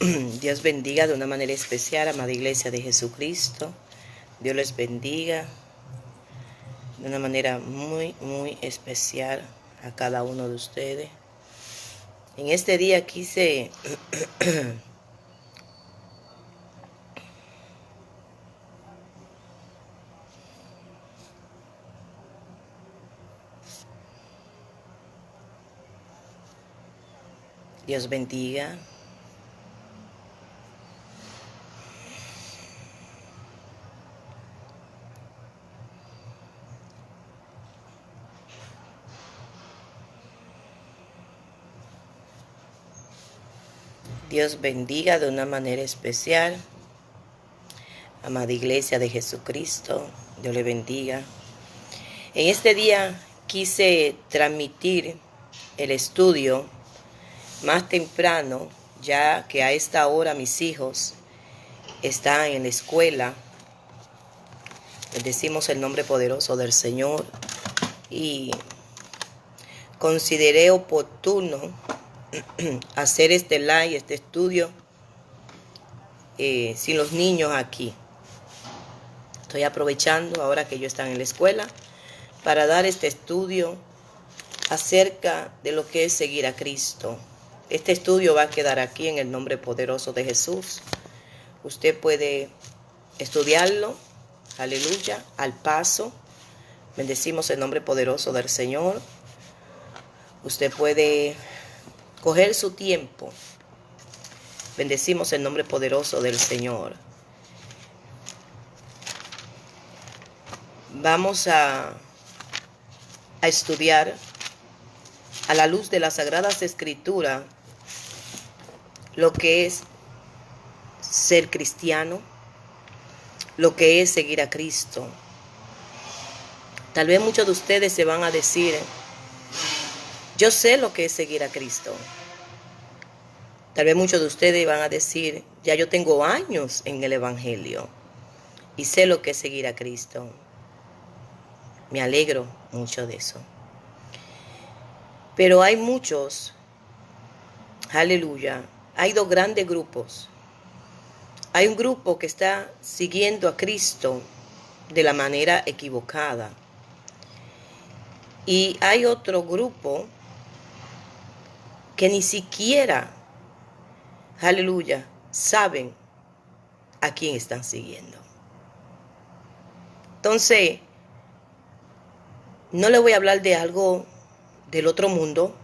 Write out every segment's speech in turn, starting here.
Dios bendiga de una manera especial, amada Iglesia de Jesucristo. Dios les bendiga de una manera muy especial a cada uno de ustedes. En este día quise Dios bendiga. Dios bendiga de una manera especial, amada Iglesia de Jesucristo. Dios le bendiga. En este día quise transmitir el estudio más temprano, ya que a esta hora mis hijos están en la escuela. Bendecimos el nombre poderoso del Señor y consideré oportuno hacer este live, este estudio sin los niños aquí. Estoy aprovechando ahora que ellos están en la escuela para dar este estudio acerca de lo que es seguir a Cristo. Este estudio va a quedar aquí en el nombre poderoso de Jesús. Usted puede estudiarlo, aleluya, al paso. Bendecimos el nombre poderoso del Señor. Usted puede coger su tiempo. Bendecimos el nombre poderoso del Señor. Vamos a estudiar a la luz de las Sagradas Escrituras lo que es ser cristiano, lo que es seguir a Cristo. Tal vez muchos de ustedes se van a decir, yo sé lo que es seguir a Cristo. Tal vez muchos de ustedes van a decir, ya yo tengo años en el Evangelio y sé lo que es seguir a Cristo. Me alegro mucho de eso. Pero hay muchos, aleluya, hay dos grandes grupos. Hay un grupo que está siguiendo a Cristo de la manera equivocada. Y hay otro grupo que ni siquiera, aleluya, saben a quién están siguiendo. Entonces, no le voy a hablar de algo del otro mundo,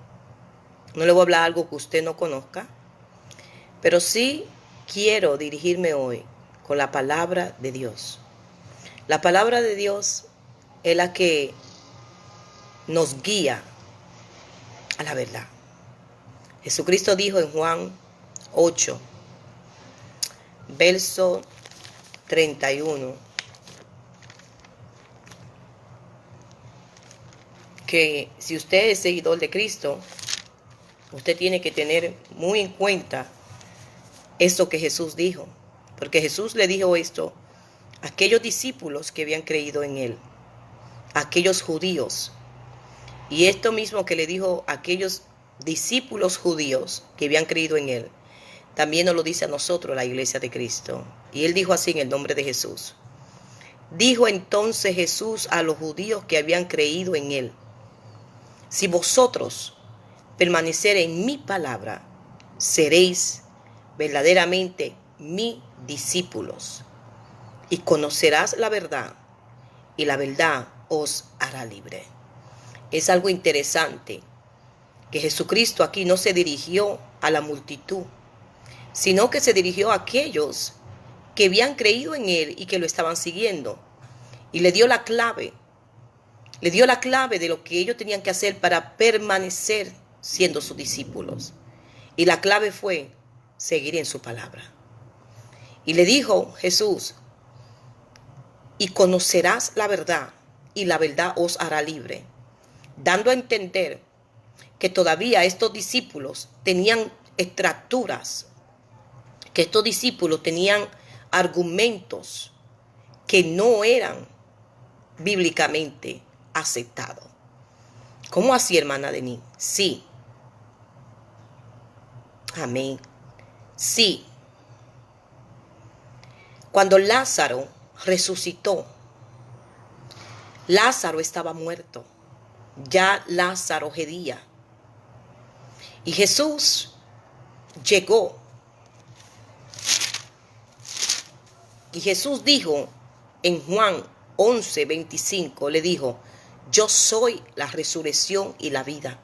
no le voy a hablar de algo que usted no conozca, pero sí quiero dirigirme hoy con la palabra de Dios. La palabra de Dios es la que nos guía a la verdad. Jesucristo dijo en Juan 8, verso 31, que si usted es seguidor de Cristo, usted tiene que tener muy en cuenta esto que Jesús dijo, porque Jesús le dijo esto a aquellos discípulos que habían creído en él, a aquellos judíos, y esto mismo que le dijo a aquellos discípulos judíos que habían creído en él, también nos lo dice a nosotros, la Iglesia de Cristo. Y él dijo así en el nombre de Jesús. Dijo entonces Jesús a los judíos que habían creído en él, si vosotros permanecer en mi palabra, seréis verdaderamente mis discípulos, y conocerás la verdad, y la verdad os hará libre. Es algo interesante que Jesucristo aquí no se dirigió a la multitud, sino que se dirigió a aquellos que habían creído en él y que lo estaban siguiendo, y le dio la clave. Le dio la clave de lo que ellos tenían que hacer para permanecer siendo sus discípulos. Y la clave fue seguir en su palabra. Y le dijo Jesús, y conocerás la verdad, y la verdad os hará libre. Dando a entender que todavía estos discípulos tenían estructuras, que estos discípulos tenían argumentos que no eran bíblicamente aceptados. ¿Cómo así, hermana Denis? Sí. Amén. Sí, Cuando Lázaro resucitó, Lázaro estaba muerto. Ya Lázaro gedía. Y Jesús llegó. Y Jesús dijo en Juan 11:25, le dijo: yo soy la resurrección y la vida.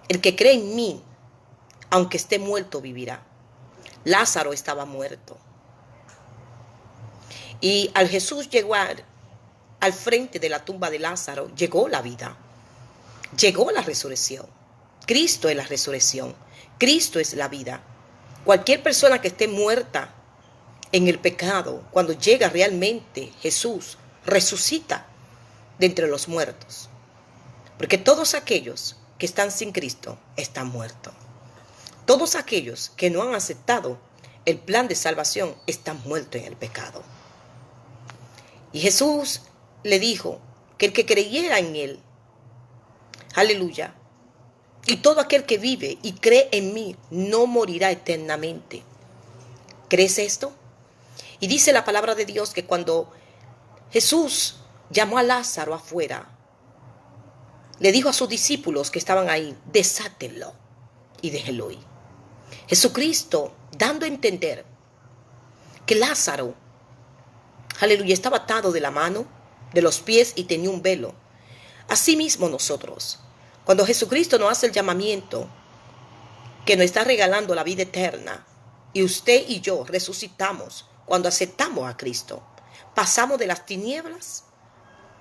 El que cree en mí, aunque esté muerto, vivirá. Lázaro estaba muerto. Y al Jesús llegar al frente de la tumba de Lázaro, llegó la vida. Llegó la resurrección. Cristo es la resurrección. Cristo es la vida. Cualquier persona que esté muerta en el pecado, cuando llega realmente Jesús, resucita de entre los muertos. Porque todos aquellos que están sin Cristo están muertos. Todos aquellos que no han aceptado el plan de salvación están muertos en el pecado. Y Jesús le dijo que el que creyera en él, aleluya, y todo aquel que vive y cree en mí no morirá eternamente. ¿Crees esto? Y dice la palabra de Dios que cuando Jesús llamó a Lázaro afuera, le dijo a sus discípulos que estaban ahí: desátenlo y déjenlo ir. Jesucristo dando a entender que Lázaro, aleluya, estaba atado de la mano, de los pies y tenía un velo. Asimismo nosotros, cuando Jesucristo nos hace el llamamiento, que nos está regalando la vida eterna, y usted y yo resucitamos cuando aceptamos a Cristo, pasamos de las tinieblas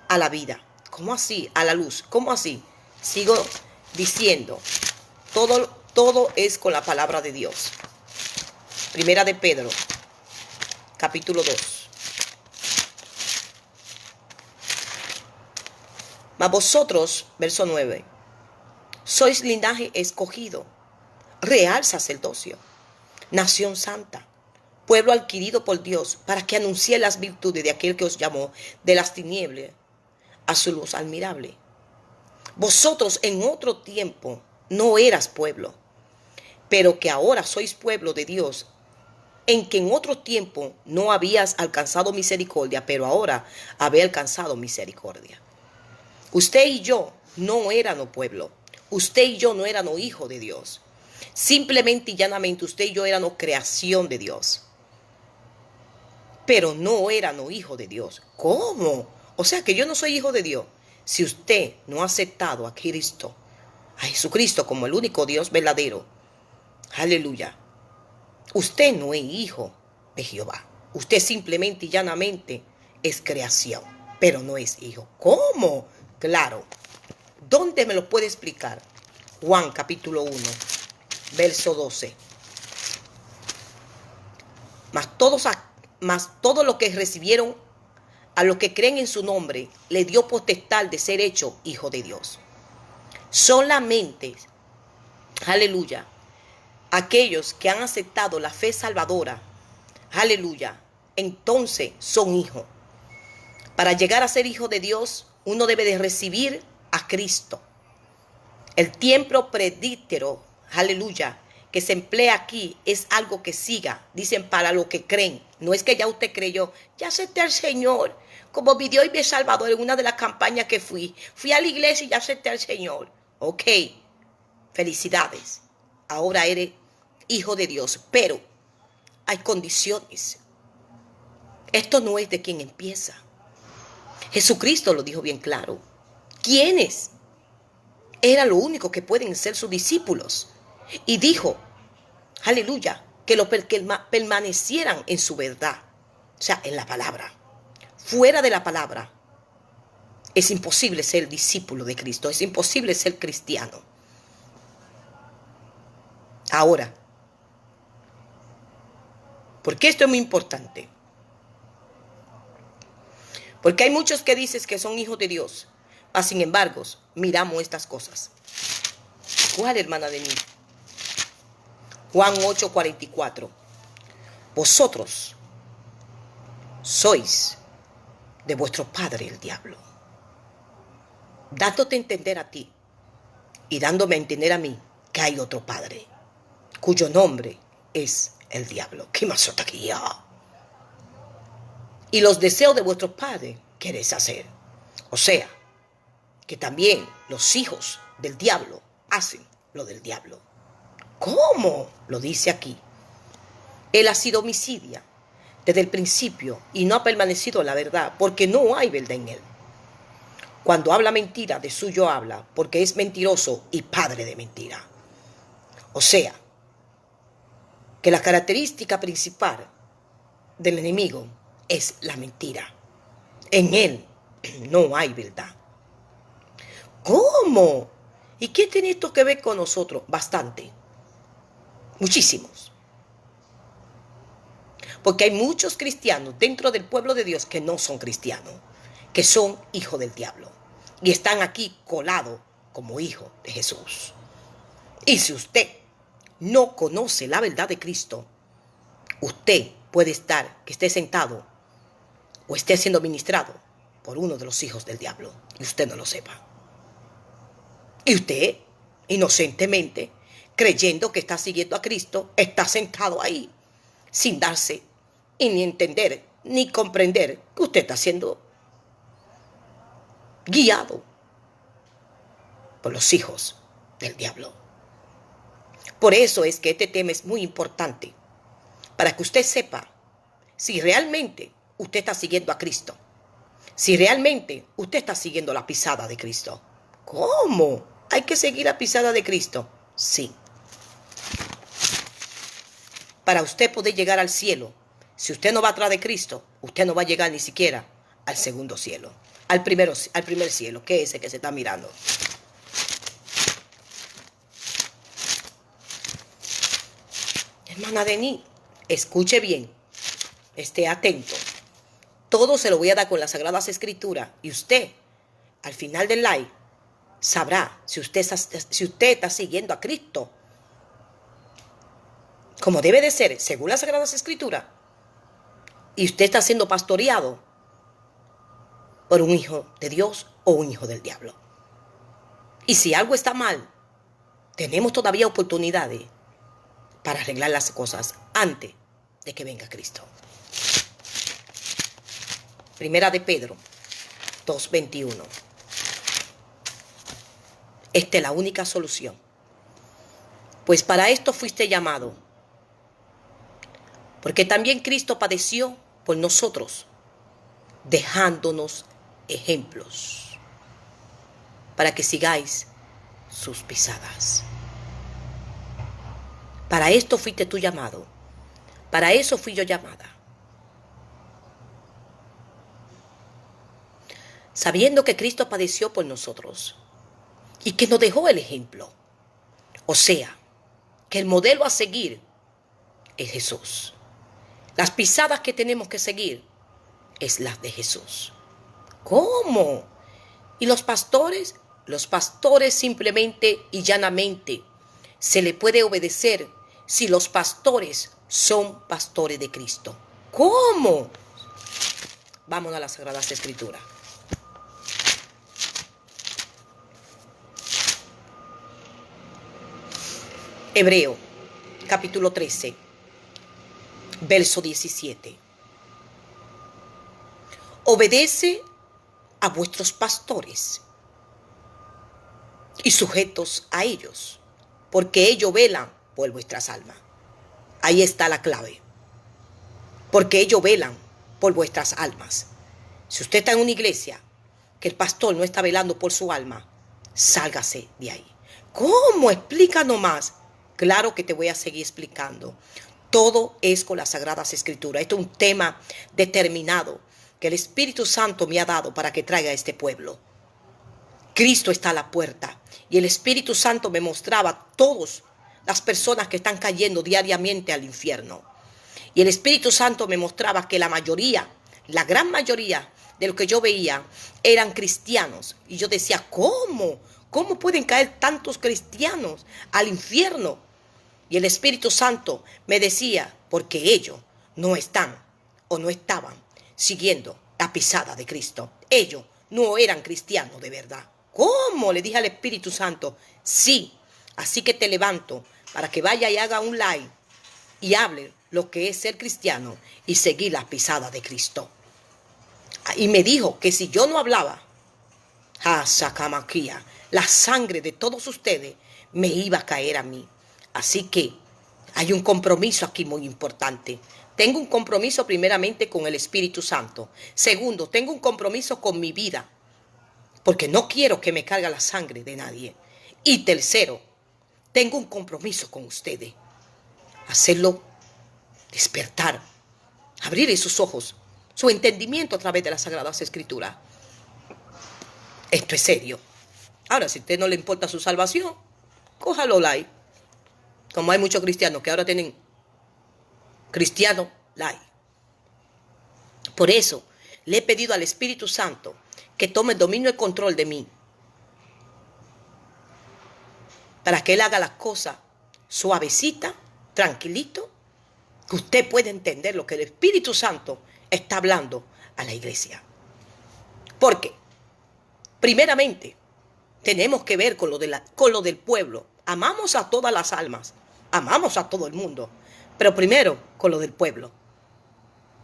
a la vida. ¿Cómo así? A la luz. ¿Cómo así? Sigo diciendo, todo es con la palabra de Dios. Primera de Pedro, capítulo 2. Mas vosotros, verso 9, sois linaje escogido, real sacerdocio, nación santa, pueblo adquirido por Dios, para que anuncie las virtudes de aquel que os llamó de las tinieblas a su luz admirable. Vosotros en otro tiempo no eras pueblo, pero que ahora sois pueblo de Dios, en que en otro tiempo no habías alcanzado misericordia, pero ahora habéis alcanzado misericordia. Usted y yo no éramos pueblo. Usted y yo no éramos hijos de Dios. Simplemente y llanamente usted y yo éramos creación de Dios. Pero no éramos hijos de Dios. ¿Cómo? O sea que yo no soy hijo de Dios. Si usted no ha aceptado a Cristo, a Jesucristo como el único Dios verdadero, aleluya, usted no es hijo de Jehová. Usted simplemente y llanamente es creación, pero no es hijo. ¿Cómo? Claro. ¿Dónde me lo puede explicar? Juan capítulo 1, verso 12. Mas todos los que recibieron a los que creen en su nombre, le dio potestad de ser hecho hijo de Dios. Solamente, aleluya, aquellos que han aceptado la fe salvadora, aleluya, entonces son hijos. Para llegar a ser hijo de Dios, uno debe de recibir a Cristo. El tiempo predítero, aleluya, que se emplea aquí es algo que siga, dicen, para los que creen. No es que ya usted creyó, ya acepté al Señor, como mi Dios y mi Salvador en una de las campañas que fui a la iglesia y ya acepté al Señor. Ok, felicidades, ahora eres hijo de Dios, pero hay condiciones. Esto no es de quien empieza. Jesucristo lo dijo bien claro. ¿Quiénes? Era lo único que pueden ser sus discípulos. Y dijo, aleluya, que permanecieran en su verdad. O sea, en la palabra. Fuera de la palabra es imposible ser discípulo de Cristo. Es imposible ser cristiano. Ahora, porque esto es muy importante. Porque hay muchos que dicen que son hijos de Dios. Sin embargo, miramos estas cosas. ¿Cuál, hermana de mí? Juan 8:44. Vosotros sois de vuestro padre el diablo, dándote a entender a ti y dándome a entender a mí que hay otro padre, cuyo nombre es el diablo. ¿Qué más está aquí? y los deseos de vuestros padres queréis hacer. O sea, que también los hijos del diablo hacen lo del diablo. ¿Cómo? Lo dice aquí. Él ha sido homicida desde el principio y no ha permanecido en la verdad, porque no hay verdad en él. Cuando habla mentira, de suyo habla, porque es mentiroso y padre de mentira. O sea, que la característica principal del enemigo es la mentira. En él no hay verdad. ¿Cómo? ¿Y qué tiene esto que ver con nosotros? Bastante. Muchísimos. Porque hay muchos cristianos dentro del pueblo de Dios que no son cristianos, que son hijos del diablo. Y están aquí colados como hijos de Jesús. Y si usted no conoce la verdad de Cristo, usted puede estar, que esté sentado o esté siendo ministrado por uno de los hijos del diablo y usted no lo sepa. Y usted, inocentemente, creyendo que está siguiendo a Cristo, está sentado ahí, sin darse y ni entender, ni comprender que usted está siendo guiado por los hijos del diablo. Por eso es que este tema es muy importante, para que usted sepa si realmente usted está siguiendo a Cristo, si realmente usted está siguiendo la pisada de Cristo. ¿Cómo? ¿Hay que seguir la pisada de Cristo? Sí. Para usted poder llegar al cielo, si usted no va atrás de Cristo, usted no va a llegar ni siquiera al segundo cielo, al primer cielo, que es ese que se está mirando. Hermana Denis, escuche bien, esté atento. Todo se lo voy a dar con las Sagradas Escrituras y usted, al final del live, sabrá si usted está siguiendo a Cristo como debe de ser, según las Sagradas Escrituras, y usted está siendo pastoreado por un hijo de Dios o un hijo del diablo. Y si algo está mal, tenemos todavía oportunidades para arreglar las cosas antes de que venga Cristo. Primera de Pedro 2:21. Esta es la única solución. Pues para esto fuiste llamado, porque también Cristo padeció por nosotros, dejándonos ejemplos, para que sigáis sus pisadas. Para esto fuiste tú llamado, para eso fui yo llamada. Sabiendo que Cristo padeció por nosotros y que nos dejó el ejemplo. O sea, que el modelo a seguir es Jesús. Las pisadas que tenemos que seguir es las de Jesús. ¿Cómo? ¿Y los pastores? Los pastores simplemente y llanamente se le puede obedecer si los pastores son pastores de Cristo. ¿Cómo? Vamos a las Sagradas Escrituras. Hebreo, capítulo 13, verso 17. Obedece a vuestros pastores y sujetos a ellos, porque ellos velan por vuestras almas. Ahí está la clave. Porque ellos velan por vuestras almas. Si usted está en una iglesia que el pastor no está velando por su alma, sálgase de ahí. ¿Cómo? Explícanos más. Claro que te voy a seguir explicando. Todo es con las Sagradas Escrituras. Esto es un tema determinado que el Espíritu Santo me ha dado para que traiga a este pueblo. Cristo está a la puerta y el Espíritu Santo me mostraba todas las personas que están cayendo diariamente al infierno. Y el Espíritu Santo me mostraba que la mayoría, la gran mayoría de lo que yo veía eran cristianos. Y yo decía, ¿cómo? ¿Cómo pueden caer tantos cristianos al infierno? Y el Espíritu Santo me decía, porque ellos no están o no estaban siguiendo la pisada de Cristo. Ellos no eran cristianos de verdad. ¿Cómo? Le dije al Espíritu Santo, sí. Así que te levanto para que vaya y haga un live y hable lo que es ser cristiano y seguir la pisada de Cristo. Y me dijo que si yo no hablaba, la sangre de todos ustedes me iba a caer a mí. Así que hay un compromiso aquí muy importante. Tengo un compromiso primeramente con el Espíritu Santo. Segundo, tengo un compromiso con mi vida, porque no quiero que me caiga la sangre de nadie. Y tercero, tengo un compromiso con ustedes. Hacerlo despertar, abrir sus ojos, su entendimiento a través de las Sagradas Escrituras. Esto es serio. Ahora, si a usted no le importa su salvación, cójalo light. Como hay muchos cristianos que ahora tienen cristiano light. Por eso, le he pedido al Espíritu Santo que tome el dominio y control de mí. Para que Él haga las cosas suavecita, tranquilito, que usted pueda entender lo que el Espíritu Santo está hablando a la iglesia. Porque, primeramente, tenemos que ver con lo del pueblo. Amamos a todas las almas, amamos a todo el mundo, pero primero con lo del pueblo.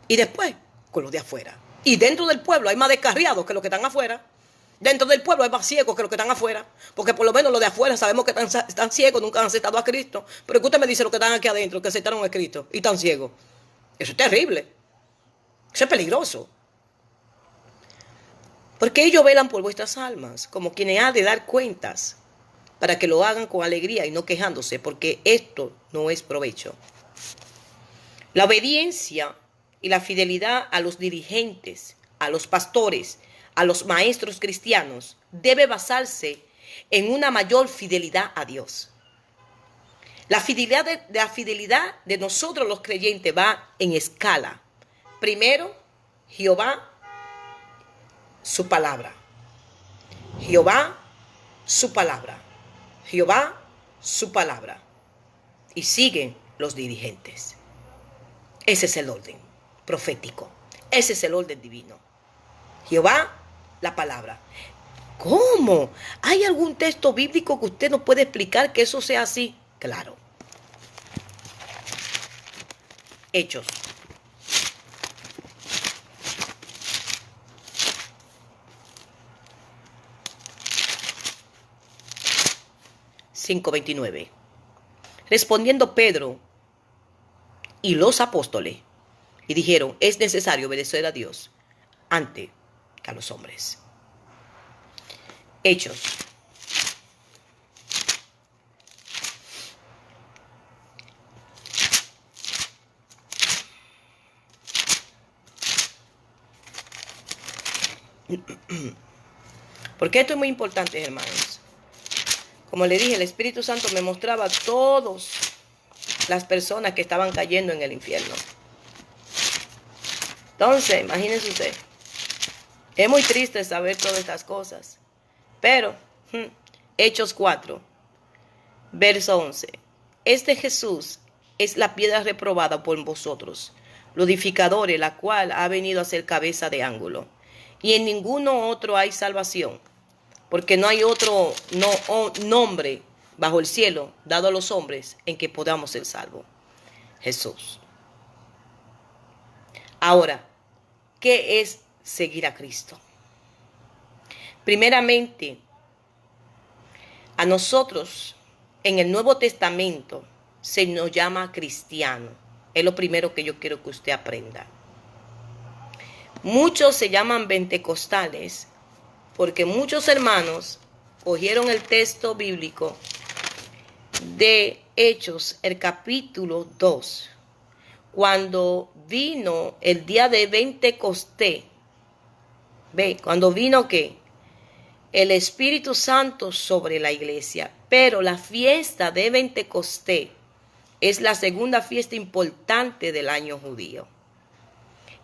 Y después con lo de afuera. Y dentro del pueblo hay más descarriados que los que están afuera. Dentro del pueblo hay más ciegos que los que están afuera. Porque por lo menos los de afuera sabemos que están ciegos, nunca han aceptado a Cristo. Pero que usted me dice los que están aquí adentro, que aceptaron a Cristo y están ciegos. Eso es terrible. Eso es peligroso. Porque ellos velan por vuestras almas, como quienes han de dar cuentas, para que lo hagan con alegría y no quejándose, porque esto no es provecho. La obediencia y la fidelidad a los dirigentes, a los pastores, a los maestros cristianos, debe basarse en una mayor fidelidad a Dios. La fidelidad de nosotros los creyentes va en escala. Primero, Jehová, su palabra. Jehová, su palabra. Jehová, su palabra. Y siguen los dirigentes. Ese es el orden profético. Ese es el orden divino. Jehová, la palabra. ¿Cómo? ¿Hay algún texto bíblico que usted nos puede explicar que eso sea así? Claro. Hechos. (5:29). Respondiendo Pedro y los apóstoles, y dijeron, es necesario obedecer a Dios antes que a los hombres. Hechos. Porque esto es muy importante, hermanos. Como le dije, el Espíritu Santo me mostraba a todas las personas que estaban cayendo en el infierno. Entonces, imagínense usted. Es muy triste saber todas estas cosas. Pero, Hechos 4, verso 11. Este Jesús es la piedra reprobada por vosotros, los edificadores, la cual ha venido a ser cabeza de ángulo. Y en ninguno otro hay salvación, porque no hay otro nombre bajo el cielo dado a los hombres en que podamos ser salvos. Jesús. Ahora, ¿qué es seguir a Cristo? Primeramente, a nosotros en el Nuevo Testamento se nos llama cristiano. Es lo primero que yo quiero que usted aprenda. Muchos se llaman pentecostales porque muchos hermanos cogieron el texto bíblico de Hechos, el capítulo 2, cuando vino el día de Pentecostés. ¿Ve? Cuando vino ¿qué? El Espíritu Santo sobre la iglesia. Pero la fiesta de Pentecostés es la segunda fiesta importante del año judío.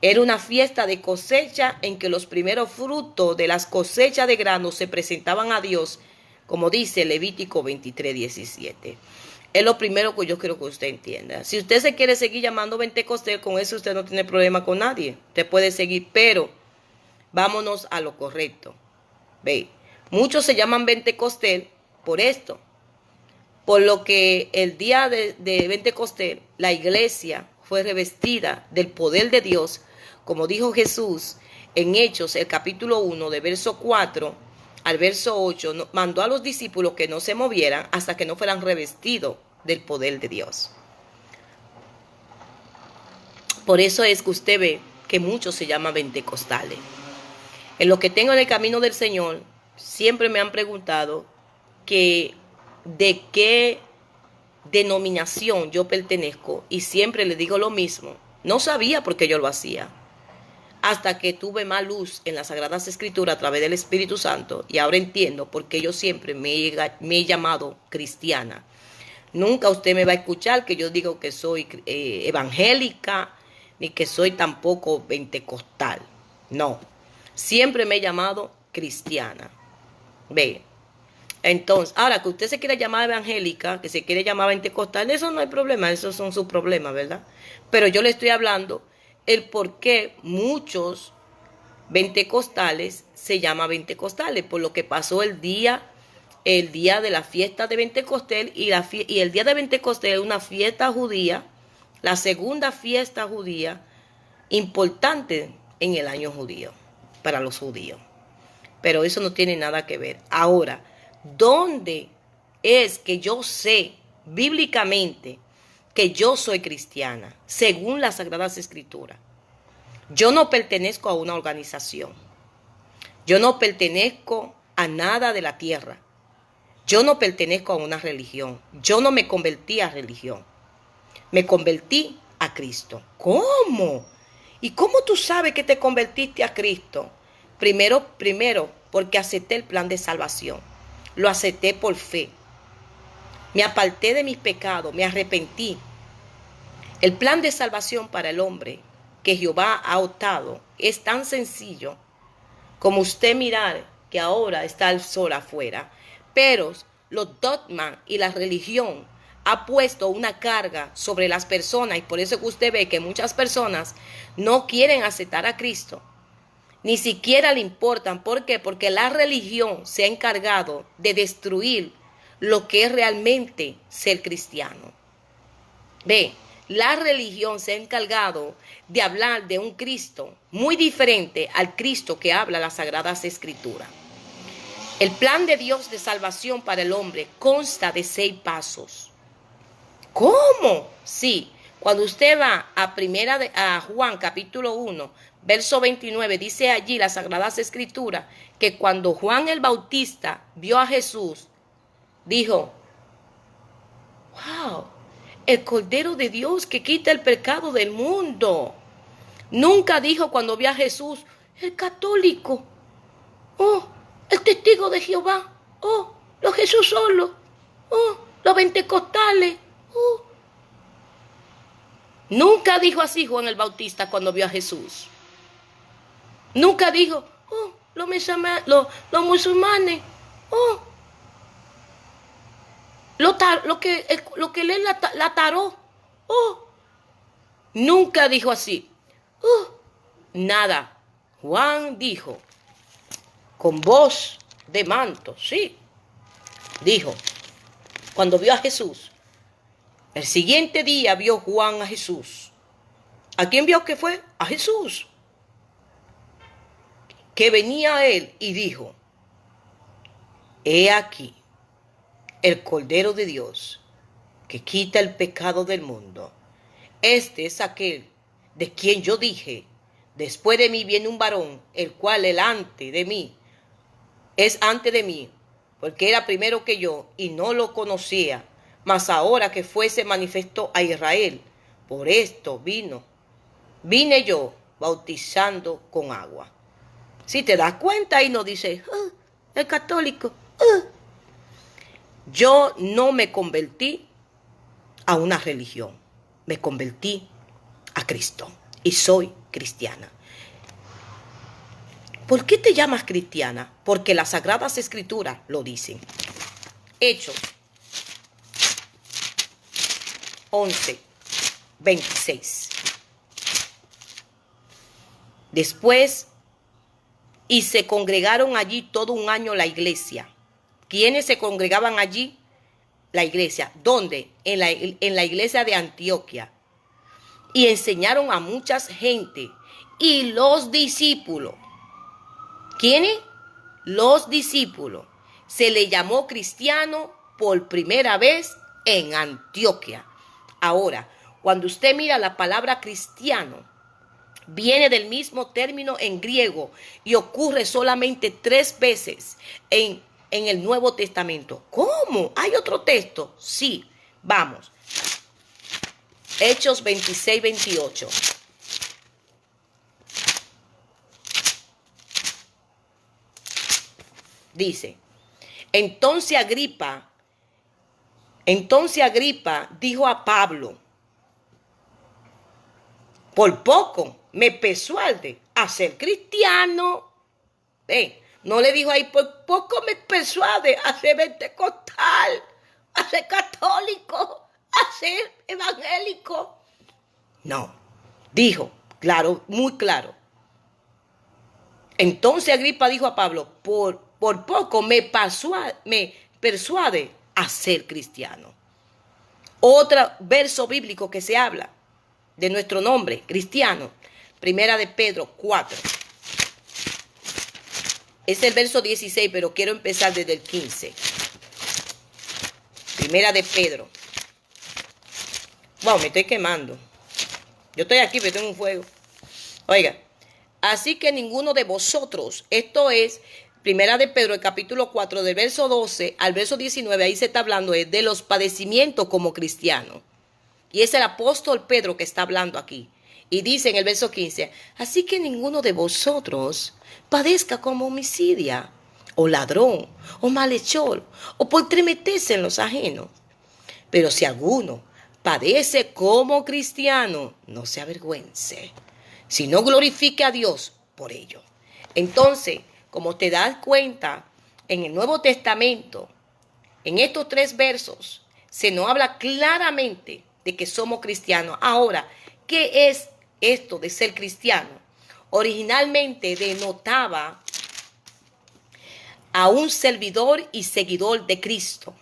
Era una fiesta de cosecha en que los primeros frutos de las cosechas de grano se presentaban a Dios, como dice Levítico 23:17. Es lo primero que yo quiero que usted entienda. Si usted se quiere seguir llamando Pentecostés, con eso usted no tiene problema con nadie. Usted puede seguir, pero vámonos a lo correcto. Ve, muchos se llaman Pentecostés por esto. Por lo que el día de Pentecostés, la iglesia fue revestida del poder de Dios, como dijo Jesús en Hechos, el capítulo 1, de verso 4 al verso 8, mandó a los discípulos que no se movieran hasta que no fueran revestidos del poder de Dios. Por eso es que usted ve que muchos se llaman pentecostales. En lo que tengo en el camino del Señor, siempre me han preguntado que de qué denominación yo pertenezco, y siempre le digo lo mismo. No sabía por qué yo lo hacía, hasta que tuve más luz en las Sagradas Escrituras a través del Espíritu Santo, y ahora entiendo por qué yo siempre me he llamado cristiana. Nunca usted me va a escuchar que yo digo que soy evangélica, ni que soy tampoco pentecostal. No, siempre me he llamado cristiana. Ve. Entonces, ahora que usted se quiera llamar evangélica, que se quiere llamar pentecostal, eso no hay problema, esos son sus problemas, ¿verdad? Pero yo le estoy hablando el por qué muchos pentecostales se llaman pentecostales, por lo que pasó el día de la fiesta de Pentecostés, y el día de Pentecostés es una fiesta judía, la segunda fiesta judía importante en el año judío, para los judíos. Pero eso no tiene nada que ver. Ahora, ¿dónde es que yo sé bíblicamente que yo soy cristiana? Según las Sagradas Escrituras. Yo no pertenezco a una organización. Yo no pertenezco a nada de la tierra. Yo no pertenezco a una religión. Yo no me convertí a religión. Me convertí a Cristo. ¿Cómo? ¿Y cómo tú sabes que te convertiste a Cristo? Primero, porque acepté el plan de salvación. Lo acepté por fe. Me aparté de mis pecados, me arrepentí. El plan de salvación para el hombre que Jehová ha optado es tan sencillo como usted mirar que ahora está el sol afuera. Pero los dogmas y la religión ha puesto una carga sobre las personas, y por eso que usted ve que muchas personas no quieren aceptar a Cristo. Ni siquiera le importan. ¿Por qué? Porque la religión se ha encargado de destruir lo que es realmente ser cristiano. Ve, la religión se ha encargado de hablar de un Cristo muy diferente al Cristo que habla las Sagradas Escrituras. El plan de Dios de salvación para el hombre consta de 6 pasos. ¿Cómo? Sí. Cuando usted va a Juan capítulo 1, verso 29, dice allí las Sagradas Escrituras que cuando Juan el Bautista vio a Jesús, dijo, wow, el Cordero de Dios que quita el pecado del mundo. Nunca dijo cuando vio a Jesús, el católico, oh, el testigo de Jehová, oh, los Jesús solos, oh, los pentecostales, oh. Nunca dijo así Juan el Bautista cuando vio a Jesús. Nunca dijo, oh, los musulmanes, oh, lo que leen la tarot, oh. Nunca dijo así, oh, nada. Juan dijo, con voz de manto, sí, dijo, cuando vio a Jesús. El siguiente día vio Juan a Jesús. ¿A quién vio que fue? A Jesús. Que venía a él y dijo, he aquí el Cordero de Dios que quita el pecado del mundo. Este es aquel de quien yo dije, después de mí viene un varón, el cual es antes de mí, porque era primero que yo y no lo conocía. Mas ahora que se manifestó a Israel, por esto vine yo bautizando con agua. Si te das cuenta, ahí no dice, el católico. Yo no me convertí a una religión, me convertí a Cristo y soy cristiana. ¿Por qué te llamas cristiana? Porque las Sagradas Escrituras lo dicen. Hechos 11:26. Después, y se congregaron allí todo un año la iglesia. ¿Quiénes se congregaban allí? La iglesia. ¿Dónde? En la iglesia de Antioquía. Y enseñaron a mucha gente y los discípulos. ¿Quiénes? Los discípulos. Se le llamó cristiano por primera vez en Antioquia. Ahora, cuando usted mira la palabra cristiano, viene del mismo término en griego y ocurre solamente 3 veces en el Nuevo Testamento. ¿Cómo? ¿Hay otro texto? Sí, vamos. Hechos 26, 28. Dice, entonces Agripa dijo a Pablo, por poco me persuade a ser cristiano. No le dijo ahí, por poco me persuade a ser pentecostal, a ser católico, a ser evangélico. No, dijo, claro, muy claro. Entonces Agripa dijo a Pablo, por poco me persuade a ser cristiano. Otro verso bíblico que se habla de nuestro nombre, cristiano, Primera de Pedro 4. Es el verso 16, pero quiero empezar desde el 15. Primera de Pedro. Wow, me estoy quemando. Yo estoy aquí, pero tengo un fuego. Oiga, así que ninguno de vosotros, esto es Primera de Pedro, el capítulo 4, del verso 12 al verso 19, ahí se está hablando de los padecimientos como cristiano. Y es el apóstol Pedro que está hablando aquí. Y dice en el verso 15, así que ninguno de vosotros padezca como homicidia, o ladrón, o malhechor, o por tremeterse en los ajenos. Pero si alguno padece como cristiano, no se avergüence, sino glorifique a Dios por ello. Entonces, como te das cuenta, en el Nuevo Testamento, en estos 3 versos, se nos habla claramente de que somos cristianos. Ahora, ¿qué es esto de ser cristiano? Originalmente denotaba a un servidor y seguidor de Cristo.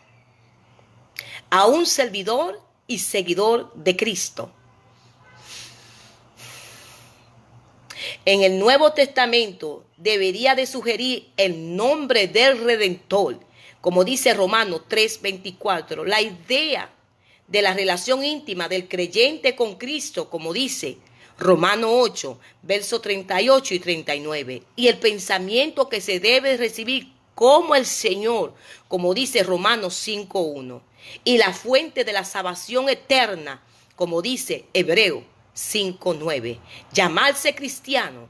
A un servidor y seguidor de Cristo. En el Nuevo Testamento debería de sugerir el nombre del Redentor, como dice Romanos 3:24, la idea de la relación íntima del creyente con Cristo, como dice Romanos 8, versos 38 y 39, y el pensamiento que se debe recibir como el Señor, como dice Romanos 5:1, y la fuente de la salvación eterna, como dice Hebreo 5:9. Llamarse cristiano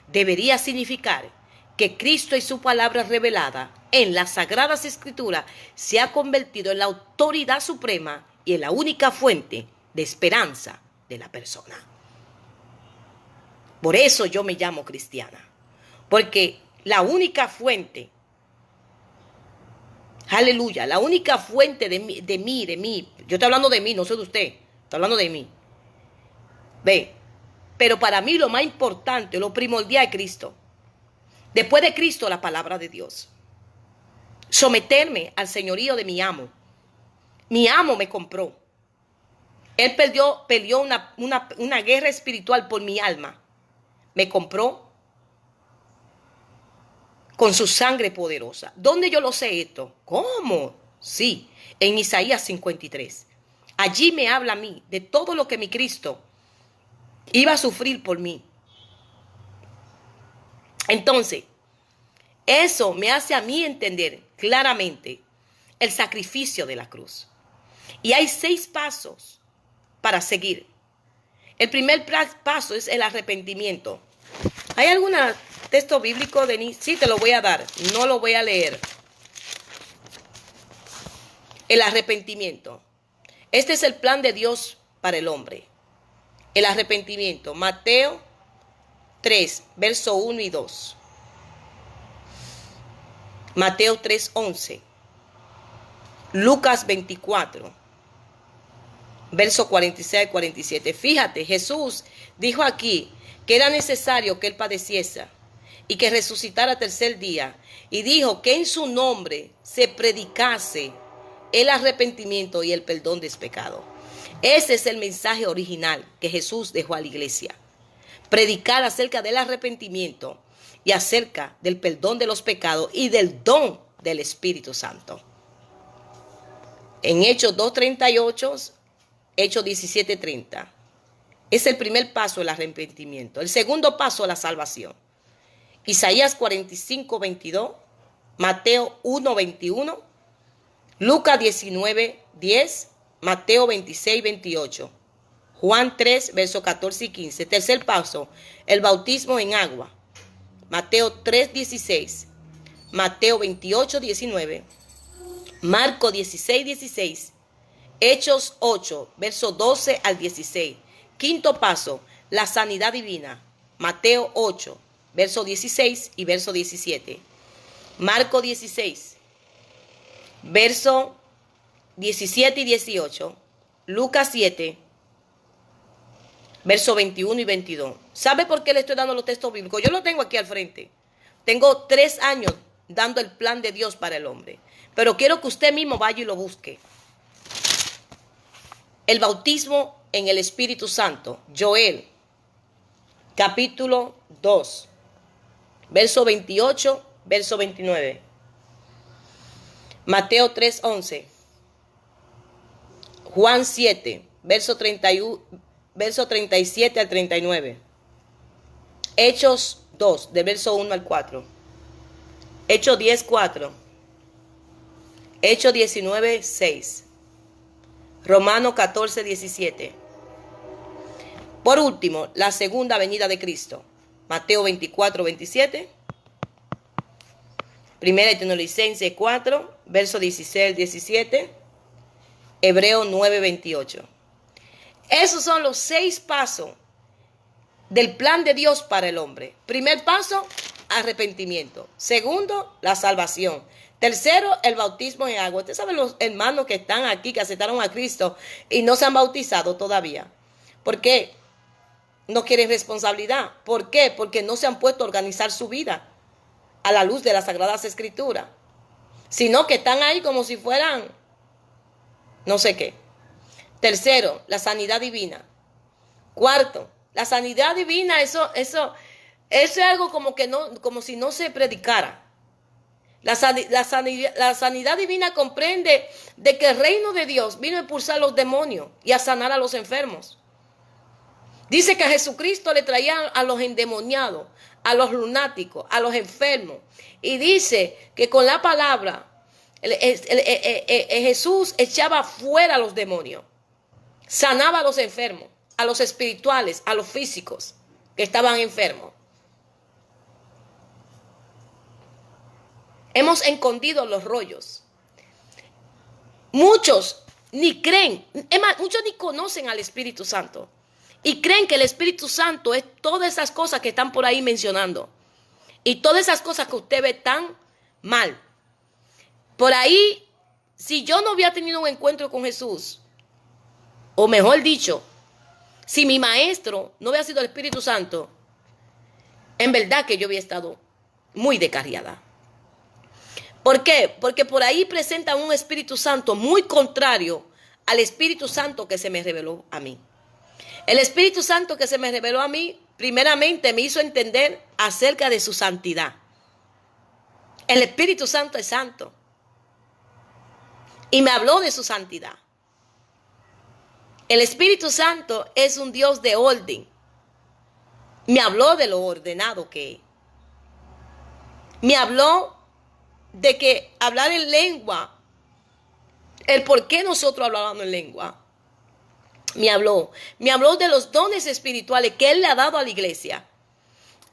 debería significar que Cristo y su palabra revelada en las Sagradas Escrituras se ha convertido en la autoridad suprema y en la única fuente de esperanza de la persona. Por eso yo me llamo cristiana, porque la única fuente, aleluya, la única fuente de mí, yo estoy hablando de mí, no soy de usted, estoy hablando de mí. Ve, pero para mí lo más importante, lo primordial es Cristo. Después de Cristo, la palabra de Dios. Someterme al señorío de mi amo. Mi amo me compró. Él peleó una guerra espiritual por mi alma. Me compró con su sangre poderosa. ¿Dónde yo lo sé esto? ¿Cómo? Sí, en Isaías 53. Allí me habla a mí de todo lo que mi Cristo iba a sufrir por mí. Entonces, eso me hace a mí entender claramente el sacrificio de la cruz. Y hay 6 pasos para seguir. El primer paso es el arrepentimiento. ¿Hay algún texto bíblico, Denis? Sí, te lo voy a dar. No lo voy a leer. El arrepentimiento. Este es el plan de Dios para el hombre. El arrepentimiento. Mateo 3, verso 1 y 2. Mateo 3:11. Lucas 24, verso 46 y 47. Fíjate, Jesús dijo aquí que era necesario que él padeciese y que resucitara al tercer día. Y dijo que en su nombre se predicase el arrepentimiento y el perdón de pecado. Ese es el mensaje original que Jesús dejó a la iglesia. predicar acerca del arrepentimiento y acerca del perdón de los pecados y del don del Espíritu Santo. En Hechos 2:38, Hechos 17:30. Es el primer paso, el arrepentimiento. El segundo paso, la salvación. Isaías 45:22, Mateo 1:21, Lucas 19:10, Mateo 26:28, Juan 3, versos 14 y 15. Tercer paso, el bautismo en agua. Mateo 3:16, Mateo 28:19, Marcos 16:16, Hechos 8, versos 12 al 16. Quinto paso, la sanidad divina. Mateo 8, verso 16 y verso 17. Marcos 16, verso 17 y 18. Lucas 7, verso 21 y 22. ¿Sabe por qué le estoy dando los textos bíblicos? Yo lo tengo aquí al frente. Tengo 3 años dando el plan de Dios para el hombre. Pero quiero que usted mismo vaya y lo busque. El bautismo en el Espíritu Santo. Joel, capítulo 2, verso 28, verso 29. Mateo 3:11. Juan 7, verso 31, verso 37 al 39. Hechos 2, de verso 1 al 4. Hechos 10:4. Hechos 19:6. Romanos 14:17. Por último, la segunda venida de Cristo. Mateo 24:27. Primera de Tesalonicenses 4, verso 16 al 17. Hebreos 9:28. Esos son los 6 pasos del plan de Dios para el hombre. Primer paso, arrepentimiento. Segundo, la salvación. Tercero, el bautismo en agua. Ustedes saben los hermanos que están aquí, que aceptaron a Cristo y no se han bautizado todavía. ¿Por qué? No quieren responsabilidad. ¿Por qué? Porque no se han puesto a organizar su vida a la luz de las Sagradas Escrituras. Sino que están ahí como si fueran no sé qué. Tercero, la sanidad divina. Cuarto, la sanidad divina, eso es algo como que no, como si no se predicara. La sanidad divina comprende de que el reino de Dios vino a expulsar a los demonios y a sanar a los enfermos. Dice que Jesucristo le traía a los endemoniados, a los lunáticos, a los enfermos. Y dice que con la palabra Jesús echaba fuera a los demonios, sanaba a los enfermos, a los espirituales, a los físicos que estaban enfermos. Hemos escondido los rollos. Muchos ni creen, es más, muchos ni conocen al Espíritu Santo. Y creen que el Espíritu Santo es todas esas cosas que están por ahí mencionando. Y todas esas cosas que usted ve tan mal. Por ahí, si yo no hubiera tenido un encuentro con Jesús, o mejor dicho, si mi maestro no hubiera sido el Espíritu Santo, en verdad que yo hubiera estado muy descarriada. ¿Por qué? Porque por ahí presenta un Espíritu Santo muy contrario al Espíritu Santo que se me reveló a mí. El Espíritu Santo que se me reveló a mí, primeramente me hizo entender acerca de su santidad. El Espíritu Santo es santo. Y me habló de su santidad. El Espíritu Santo es un Dios de orden. Me habló de lo ordenado que es. Me habló de que hablar en lengua, el por qué nosotros hablábamos en lengua. Me habló de los dones espirituales que Él le ha dado a la iglesia.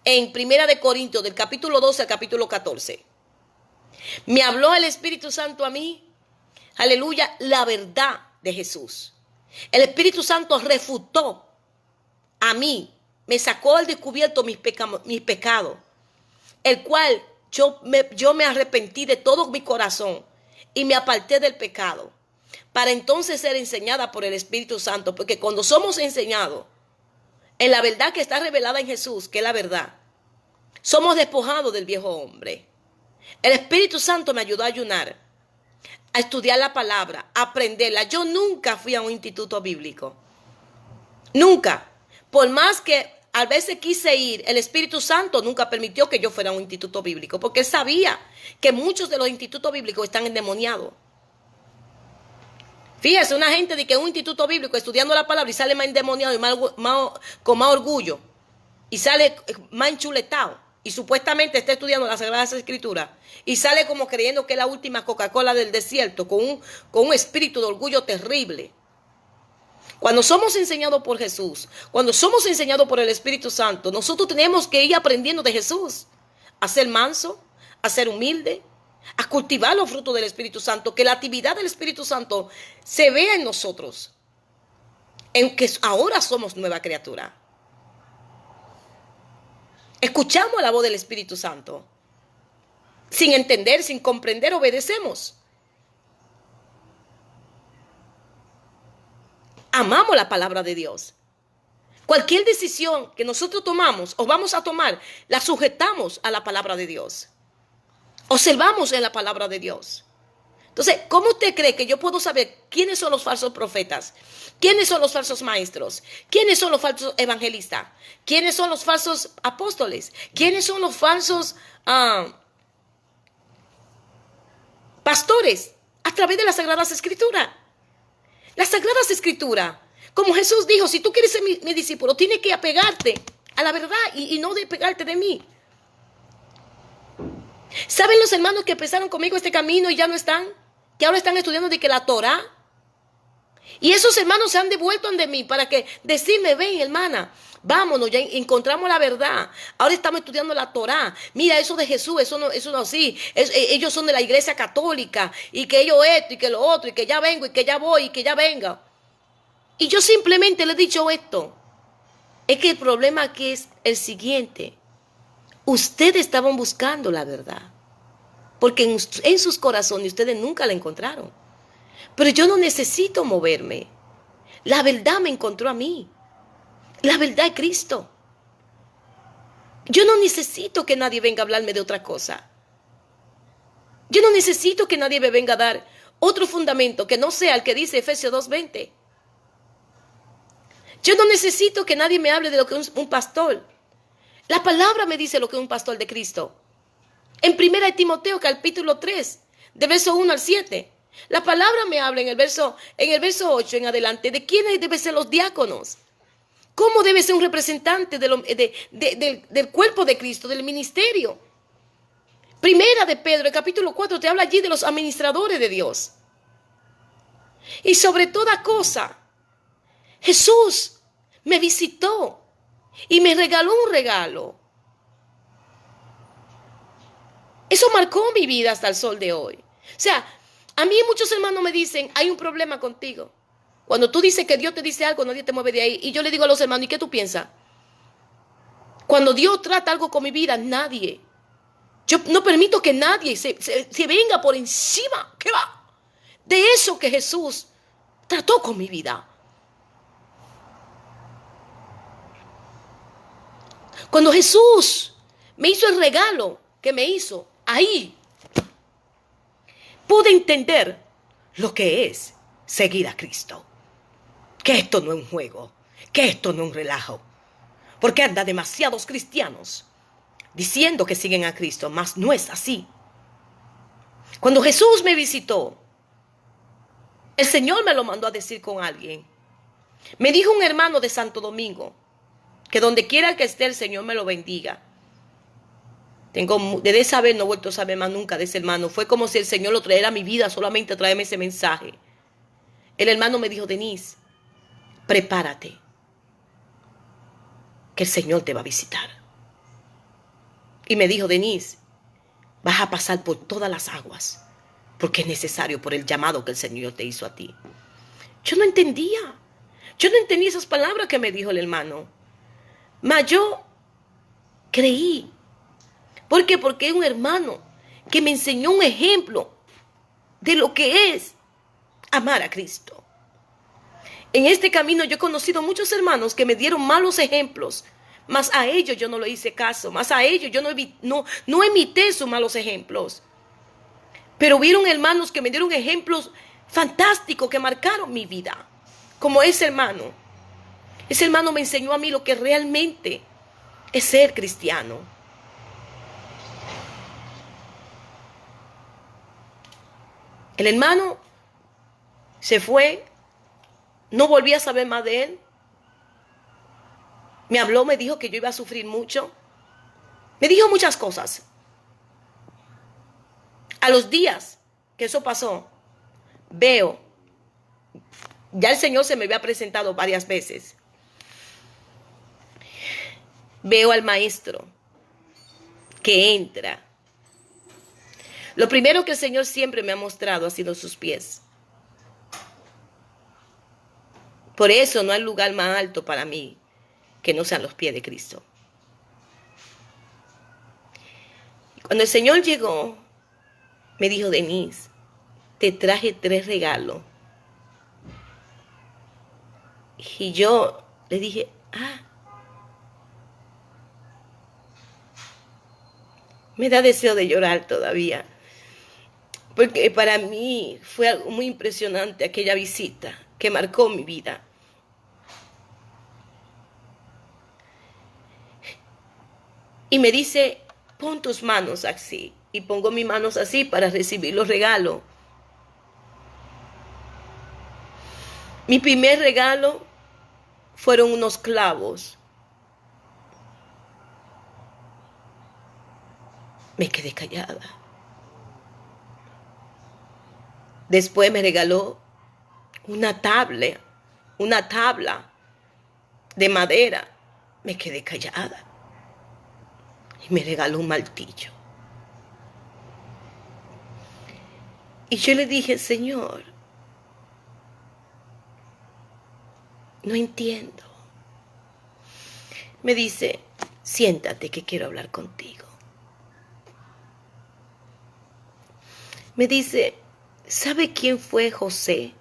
En 1 de Corintios, del capítulo 12 al capítulo 14. Me habló el Espíritu Santo a mí, aleluya, la verdad de Jesús. El Espíritu Santo refutó a mí, me sacó al descubierto mis pecados, el cual yo me arrepentí de todo mi corazón y me aparté del pecado, para entonces ser enseñada por el Espíritu Santo, porque cuando somos enseñados en la verdad que está revelada en Jesús, que es la verdad, somos despojados del viejo hombre. El Espíritu Santo me ayudó a ayunar, a estudiar la palabra, a aprenderla. Yo nunca fui a un instituto bíblico. Nunca. Por más que a veces quise ir, el Espíritu Santo nunca permitió que yo fuera a un instituto bíblico, porque él sabía que muchos de los institutos bíblicos están endemoniados. Fíjese, una gente de que en un instituto bíblico estudiando la palabra y sale más endemoniado y con más orgullo y sale más enchuletado y supuestamente está estudiando las Sagradas Escrituras y sale como creyendo que es la última Coca-Cola del desierto con un espíritu de orgullo terrible. Cuando somos enseñados por Jesús, cuando somos enseñados por el Espíritu Santo, nosotros tenemos que ir aprendiendo de Jesús a ser manso, a ser humilde, a cultivar los frutos del Espíritu Santo, que la actividad del Espíritu Santo se vea en nosotros, en que ahora somos nueva criatura. Escuchamos la voz del Espíritu Santo. Sin entender, sin comprender, obedecemos. Amamos la palabra de Dios. Cualquier decisión que nosotros tomamos o vamos a tomar, la sujetamos a la palabra de Dios. Observamos en la palabra de Dios. Entonces, ¿cómo usted cree que yo puedo saber quiénes son los falsos profetas? ¿Quiénes son los falsos maestros? ¿Quiénes son los falsos evangelistas? ¿Quiénes son los falsos apóstoles? ¿Quiénes son los falsos pastores? A través de las Sagradas Escrituras. Las Sagradas Escrituras, como Jesús dijo, si tú quieres ser mi discípulo, tienes que apegarte a la verdad y no despegarte de mí. ¿Saben los hermanos que empezaron conmigo este camino y ya no están? Que ahora están estudiando de que la Torah. Y esos hermanos se han devuelto ante mí para que decirme, ven hermana, vámonos, ya encontramos la verdad. Ahora estamos estudiando la Torah. Mira, eso de Jesús, eso no así. Ellos son de la iglesia católica y que ellos esto y que lo otro y que ya vengo y que ya voy y que ya venga. Y yo simplemente le he dicho esto. Es que el problema aquí es el siguiente. Ustedes estaban buscando la verdad, porque en sus corazones ustedes nunca la encontraron. Pero yo no necesito moverme. La verdad me encontró a mí. La verdad es Cristo. Yo no necesito que nadie venga a hablarme de otra cosa. Yo no necesito que nadie me venga a dar otro fundamento que no sea el que dice Efesios 2:20. Yo no necesito que nadie me hable de lo que es un pastor. La palabra me dice lo que es un pastor de Cristo. En 1 Timoteo capítulo 3, de verso 1 al 7. La palabra me habla en el verso 8 en adelante de quiénes deben ser los diáconos. Cómo debe ser un representante del cuerpo de Cristo, del ministerio. Primera de Pedro, el capítulo 4, te habla allí de los administradores de Dios. Y sobre toda cosa, Jesús me visitó y me regaló un regalo. Eso marcó mi vida hasta el sol de hoy. O sea, a mí muchos hermanos me dicen, hay un problema contigo. Cuando tú dices que Dios te dice algo, nadie te mueve de ahí. Y yo le digo a los hermanos, ¿y qué tú piensas? Cuando Dios trata algo con mi vida, nadie. Yo no permito que nadie se venga por encima. ¿Qué va? De eso que Jesús trató con mi vida. Cuando Jesús me hizo el regalo que me hizo, ahí pude entender lo que es seguir a Cristo. Que esto no es un juego, que esto no es un relajo. Porque andan demasiados cristianos diciendo que siguen a Cristo, mas no es así. Cuando Jesús me visitó, el Señor me lo mandó a decir con alguien. Me dijo un hermano de Santo Domingo, que donde quiera que esté el Señor me lo bendiga. Desde esa vez no he vuelto a saber más nunca de ese hermano. Fue como si el Señor lo trajera a mi vida solamente a traerme ese mensaje. El hermano me dijo, Denise, prepárate, que el Señor te va a visitar. Y me dijo, Denise, vas a pasar por todas las aguas, porque es necesario por el llamado que el Señor te hizo a ti. Yo no entendía esas palabras que me dijo el hermano. Mas yo creí. ¿Por qué? Porque es un hermano que me enseñó un ejemplo de lo que es amar a Cristo. En este camino yo he conocido muchos hermanos que me dieron malos ejemplos, mas a ellos yo no le hice caso, mas a ellos yo no imité sus malos ejemplos. Pero hubieron hermanos que me dieron ejemplos fantásticos que marcaron mi vida, como ese hermano. Ese hermano me enseñó a mí lo que realmente es ser cristiano. El hermano se fue, no volví a saber más de él. Me habló, me dijo que yo iba a sufrir mucho. Me dijo muchas cosas. A los días que eso pasó, veo, ya el Señor se me había presentado varias veces. Veo al maestro que entra. Lo primero que el Señor siempre me ha mostrado ha sido sus pies. Por eso no hay lugar más alto para mí que no sean los pies de Cristo. Cuando el Señor llegó, me dijo: Denise, te traje 3 regalos. Y yo le dije: me da deseo de llorar todavía. Porque para mí fue algo muy impresionante aquella visita que marcó mi vida. Y me dice: pon tus manos así. Y pongo mis manos así para recibir los regalos. Mi primer regalo fueron unos clavos. Me quedé callada. Después me regaló una tabla de madera. Me quedé callada. Y me regaló un martillo. Y yo le dije: Señor, no entiendo. Me dice: siéntate que quiero hablar contigo. Me dice: ¿sabe quién fue José?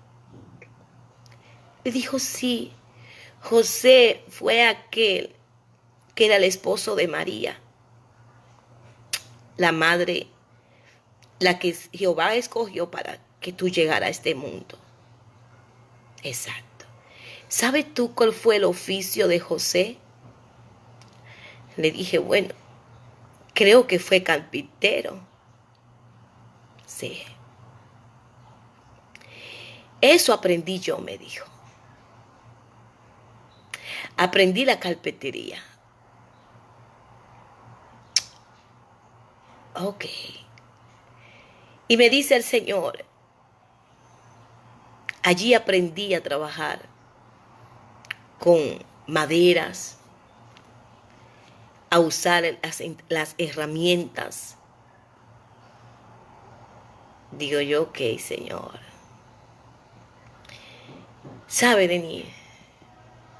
Le dijo: sí, José fue aquel que era el esposo de María, la madre, la que Jehová escogió para que tú llegaras a este mundo. Exacto. ¿Sabes tú cuál fue el oficio de José? Le dije: bueno, creo que fue carpintero. Sí. Eso aprendí yo, me dijo. Aprendí la carpintería. Ok. Y me dice el Señor: allí aprendí a trabajar con maderas, a usar las herramientas. Digo yo: ok, Señor. ¿Sabe, Denise,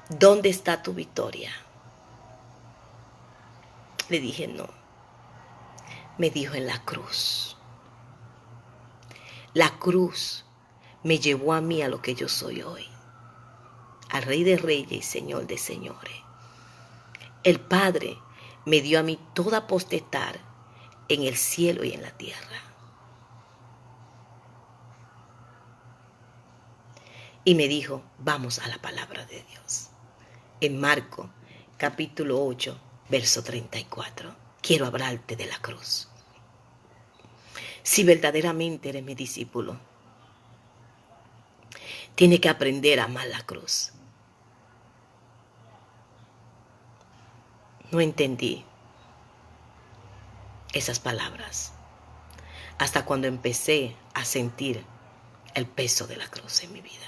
dónde está tu victoria? Le dije: no. Me dijo: en la cruz. La cruz me llevó a mí a lo que yo soy hoy, al Rey de Reyes y Señor de Señores. El Padre me dio a mí toda potestad en el cielo y en la tierra. Y me dijo: vamos a la palabra de Dios. En Marcos, capítulo 8, verso 34. Quiero hablarte de la cruz. Si verdaderamente eres mi discípulo, tienes que aprender a amar la cruz. No entendí esas palabras hasta cuando empecé a sentir el peso de la cruz en mi vida.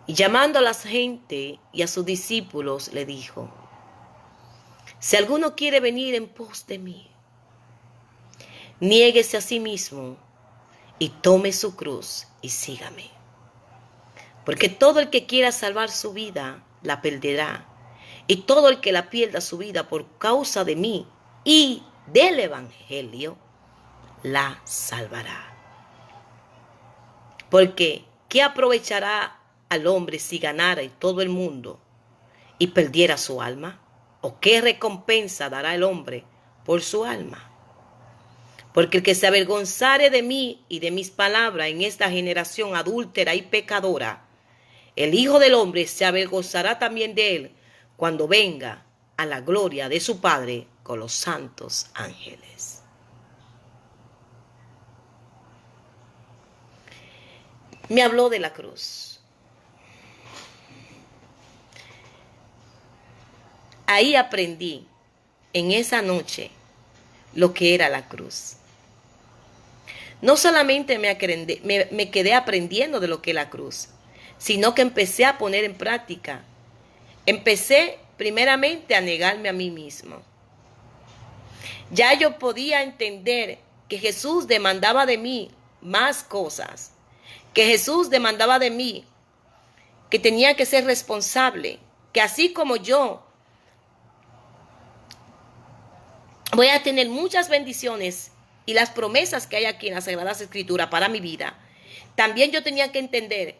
Y llamando a la gente y a sus discípulos, le dijo: si alguno quiere venir en pos de mí, niéguese a sí mismo y tome su cruz y sígame. Porque todo el que quiera salvar su vida, la perderá. Y todo el que la pierda su vida por causa de mí y del Evangelio, la salvará. Porque ¿qué aprovechará al hombre si ganara todo el mundo y perdiera su alma? ¿O qué recompensa dará el hombre por su alma? Porque el que se avergonzare de mí y de mis palabras en esta generación adúltera y pecadora, el Hijo del Hombre se avergonzará también de él cuando venga a la gloria de su Padre con los santos ángeles. Me habló de la cruz. Ahí aprendí en esa noche lo que era la cruz. No solamente me quedé aprendiendo de lo que es la cruz, sino que empecé a poner en práctica. Empecé primeramente a negarme a mí mismo. Ya yo podía entender que Jesús demandaba de mí más cosas, que Jesús demandaba de mí que tenía que ser responsable, que así como yo voy a tener muchas bendiciones y las promesas que hay aquí en las Sagradas Escrituras para mi vida, también yo tenía que entender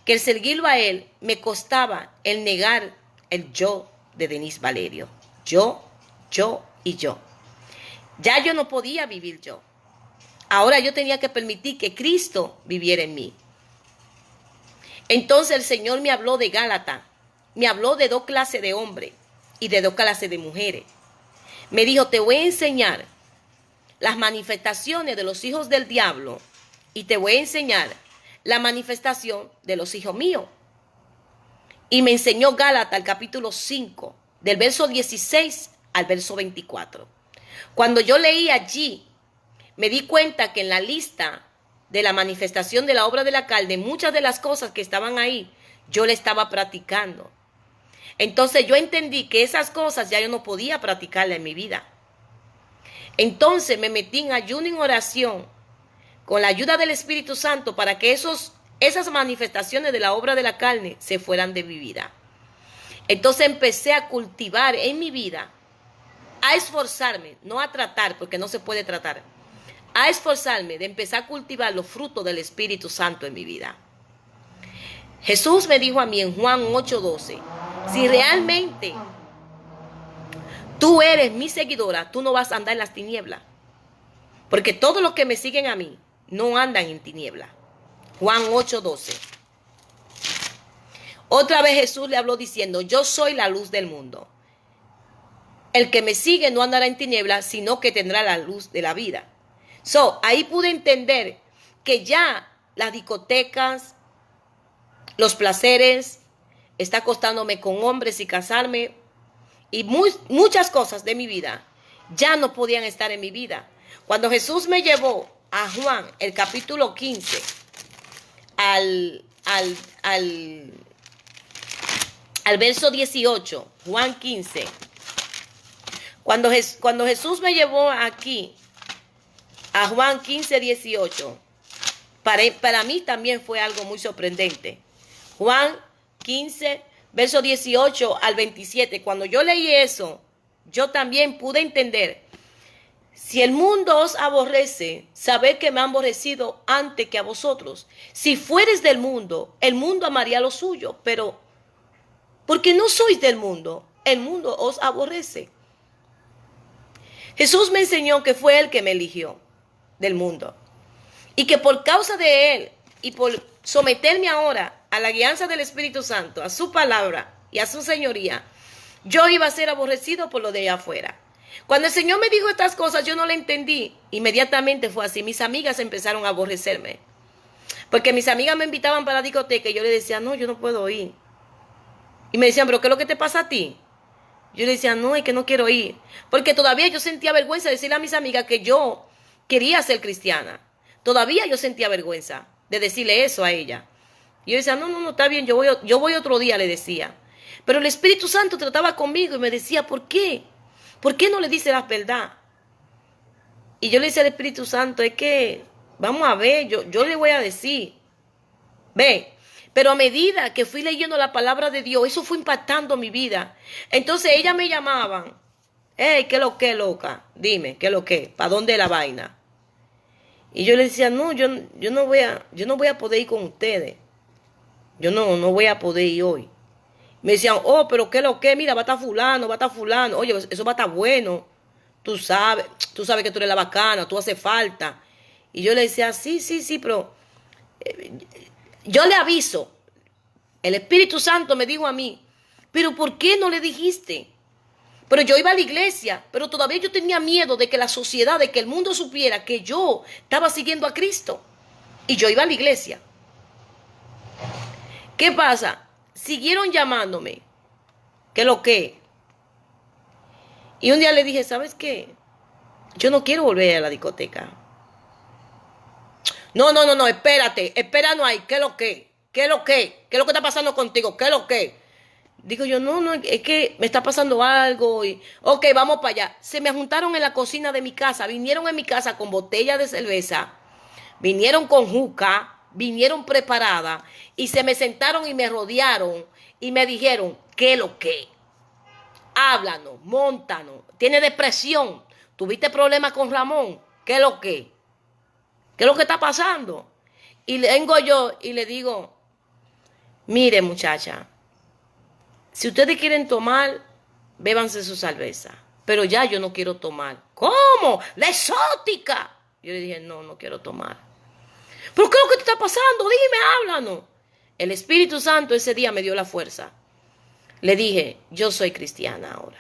que el seguirlo a Él me costaba el negar el yo de Denise Valerio. Yo y yo. Ya yo no podía vivir yo. Ahora yo tenía que permitir que Cristo viviera en mí. Entonces el Señor me habló de Gálatas, me habló de 2 clases de hombres y de 2 clases de mujeres. Me dijo, te voy a enseñar las manifestaciones de los hijos del diablo y te voy a enseñar la manifestación de los hijos míos. Y me enseñó Gálatas, el capítulo 5, del verso 16 al verso 24. Cuando yo leí allí, me di cuenta que en la lista de la manifestación de la obra de la carne, muchas de las cosas que estaban ahí, yo le estaba practicando. Entonces yo entendí que esas cosas ya yo no podía practicarlas en mi vida. Entonces me metí en ayuno y en oración con la ayuda del Espíritu Santo para que esas manifestaciones de la obra de la carne se fueran de mi vida. Entonces empecé a cultivar en mi vida, a esforzarme, no a tratar, porque no se puede tratar, a esforzarme de empezar a cultivar los frutos del Espíritu Santo en mi vida. Jesús me dijo a mí en Juan 8:12, si realmente tú eres mi seguidora, tú no vas a andar en las tinieblas, porque todos los que me siguen a mí no andan en tinieblas. Juan 8:12. Otra vez Jesús le habló diciendo, yo soy la luz del mundo. El que me sigue no andará en tinieblas, sino que tendrá la luz de la vida. Ahí pude entender que ya las discotecas, los placeres, está acostándome con hombres y casarme, y muchas cosas de mi vida ya no podían estar en mi vida. Cuando Jesús me llevó a Juan, el capítulo 15, al verso 18, Juan 15, cuando Jesús me llevó aquí, a Juan 15, 18, para mí también fue algo muy sorprendente. Juan 15, verso 18 al 27, cuando yo leí eso, yo también pude entender, si el mundo os aborrece, sabed que me ha aborrecido antes que a vosotros. Si fueres del mundo, el mundo amaría lo suyo, pero porque no sois del mundo, el mundo os aborrece. Jesús me enseñó que fue Él que me eligió del mundo y que por causa de Él y por someterme ahora a la guianza del Espíritu Santo, a su palabra y a su señoría, yo iba a ser aborrecido por lo de allá afuera. Cuando el Señor me dijo estas cosas, yo no le entendí. Inmediatamente fue así. Mis amigas empezaron a aborrecerme. Porque mis amigas me invitaban para la discoteca y yo le decía, no, yo no puedo ir. Y me decían, pero ¿qué es lo que te pasa a ti? Yo le decía, no, es que no quiero ir. Porque todavía yo sentía vergüenza de decirle a mis amigas que yo quería ser cristiana. Todavía yo sentía vergüenza de decirle eso a ella. Y yo decía, no, está bien, yo voy otro día, le decía. Pero el Espíritu Santo trataba conmigo y me decía, ¿por qué? ¿Por qué no le dice la verdad? Y yo le decía al Espíritu Santo, es que, vamos a ver, yo le voy a decir. Ve, pero a medida que fui leyendo la palabra de Dios, eso fue impactando mi vida. Entonces ellas me llamaban, hey, ¿qué lo que, loca? Dime, ¿qué lo que? ¿Para dónde es la vaina? Y yo le decía, no, yo no voy a poder ir con ustedes. Yo no voy a poder ir hoy. Me decían, oh, pero ¿qué lo que? Mira, va a estar fulano. Oye, eso va a estar bueno. Tú sabes que tú eres la bacana, tú haces falta. Y yo le decía, sí, pero yo le aviso. El Espíritu Santo me dijo a mí, pero ¿por qué no le dijiste? Pero yo iba a la iglesia, pero todavía yo tenía miedo de que la sociedad, de que el mundo supiera que yo estaba siguiendo a Cristo. Y yo iba a la iglesia. ¿Qué pasa? Siguieron llamándome. ¿Qué lo que? Y un día le dije, ¿sabes qué? Yo no quiero volver a la discoteca. No, espera no hay. ¿Qué lo que? ¿Qué lo que? ¿Qué es lo que está pasando contigo? ¿Qué lo que? Digo yo, no, es que me está pasando algo. Y, ok, vamos para allá. Se me juntaron en la cocina de mi casa. Vinieron en mi casa con botellas de cerveza. Vinieron con juca. Vinieron preparadas. Y se me sentaron y me rodearon. Y me dijeron, ¿qué lo que? Háblanos, móntanos. Tiene depresión. ¿Tuviste problemas con Ramón? ¿Qué es lo que? ¿Qué es lo que está pasando? Y vengo yo y le digo, mire muchacha, si ustedes quieren tomar, bébanse su cerveza. Pero ya yo no quiero tomar. ¿Cómo? ¡La exótica! Yo le dije, no quiero tomar. ¿Pero qué es lo que te está pasando? Dime, háblanos. El Espíritu Santo ese día me dio la fuerza. Le dije, yo soy cristiana ahora.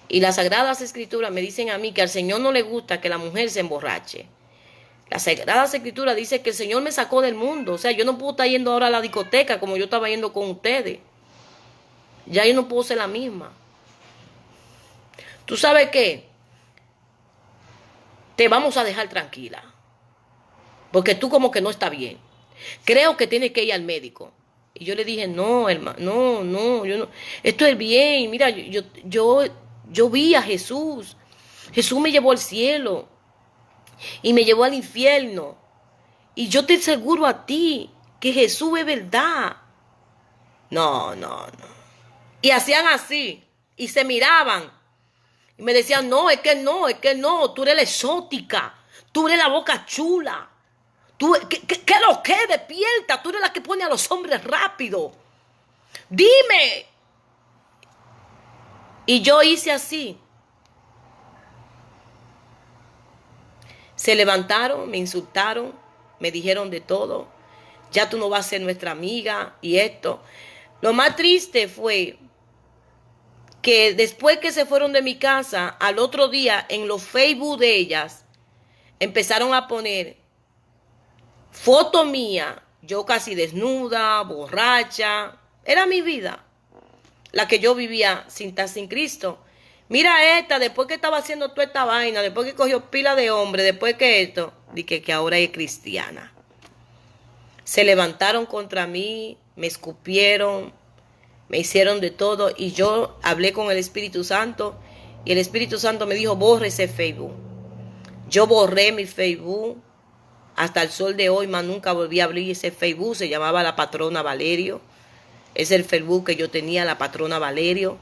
Y las Sagradas Escrituras me dicen a mí que al Señor no le gusta que la mujer se emborrache. Las Sagradas Escrituras dicen que el Señor me sacó del mundo. O sea, yo no puedo estar yendo ahora a la discoteca como yo estaba yendo con ustedes. Ya yo no puedo ser la misma. ¿Tú sabes qué? Te vamos a dejar tranquila. Porque tú como que no está bien. Creo que tienes que ir al médico. Y yo le dije, no, hermano, no, yo no. Esto es bien. Mira, yo vi a Jesús. Jesús me llevó al cielo. Y me llevó al infierno. Y yo te aseguro a ti que Jesús es verdad. No. Y hacían así. Y se miraban. Y me decían, no, tú eres la exótica. Tú eres la boca chula. ¿Qué lo que? Despierta. Tú eres la que pone a los hombres rápido. Dime. Y yo hice así. Se levantaron, me insultaron, me dijeron de todo. Ya tú no vas a ser nuestra amiga y esto. Lo más triste fue que después que se fueron de mi casa, al otro día en los Facebook de ellas, empezaron a poner foto mía, yo casi desnuda, borracha. Era mi vida, la que yo vivía sin estar sin Cristo. Mira esta, después que estaba haciendo toda esta vaina, después que cogió pila de hombre, después que esto, dije que ahora es cristiana. Se levantaron contra mí, me escupieron, me hicieron de todo y yo hablé con el Espíritu Santo y el Espíritu Santo me dijo, borre ese Facebook. Yo borré mi Facebook, hasta el sol de hoy, más nunca volví a abrir ese Facebook, se llamaba La Patrona Valerio. Es el Facebook que yo tenía, La Patrona Valerio.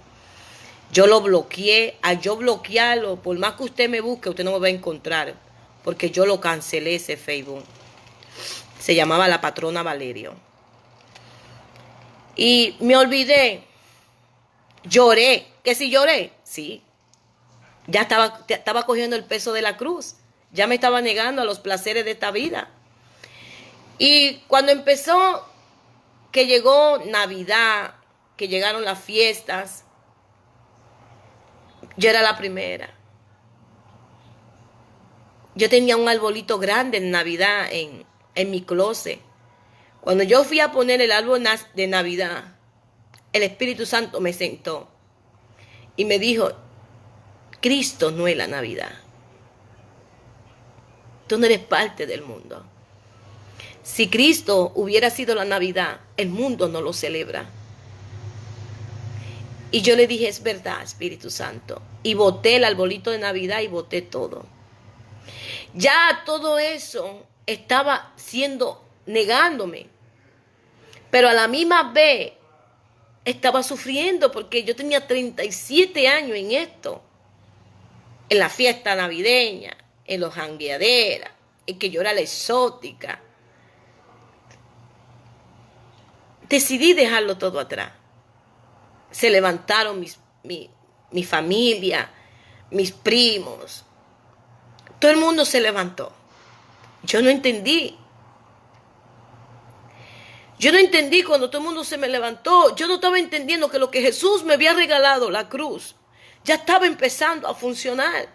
Yo lo bloqueé. Al yo bloquearlo, por más que usted me busque, usted no me va a encontrar. Porque yo lo cancelé ese Facebook. Se llamaba La Patrona Valerio. Y me olvidé. Lloré. ¿Que si lloré? Sí. Ya estaba cogiendo el peso de la cruz. Ya me estaba negando a los placeres de esta vida. Y cuando empezó, que llegó Navidad, que llegaron las fiestas, yo era la primera. Yo tenía un arbolito grande en Navidad en mi closet. Cuando yo fui a poner el árbol de Navidad, el Espíritu Santo me sentó y me dijo, Cristo no es la Navidad. Tú no eres parte del mundo. Si Cristo hubiera sido la Navidad, el mundo no lo celebra. Y yo le dije, es verdad, Espíritu Santo. Y boté el arbolito de Navidad y boté todo. Ya todo eso estaba negándome. Pero a la misma vez estaba sufriendo porque yo tenía 37 años en esto. En la fiesta navideña, en los jangueaderas, en que yo era la exótica. Decidí dejarlo todo atrás. Se levantaron mi familia, mis primos. Todo el mundo se levantó. Yo no entendí. Yo no entendí cuando todo el mundo se me levantó. Yo no estaba entendiendo que lo que Jesús me había regalado, la cruz, ya estaba empezando a funcionar.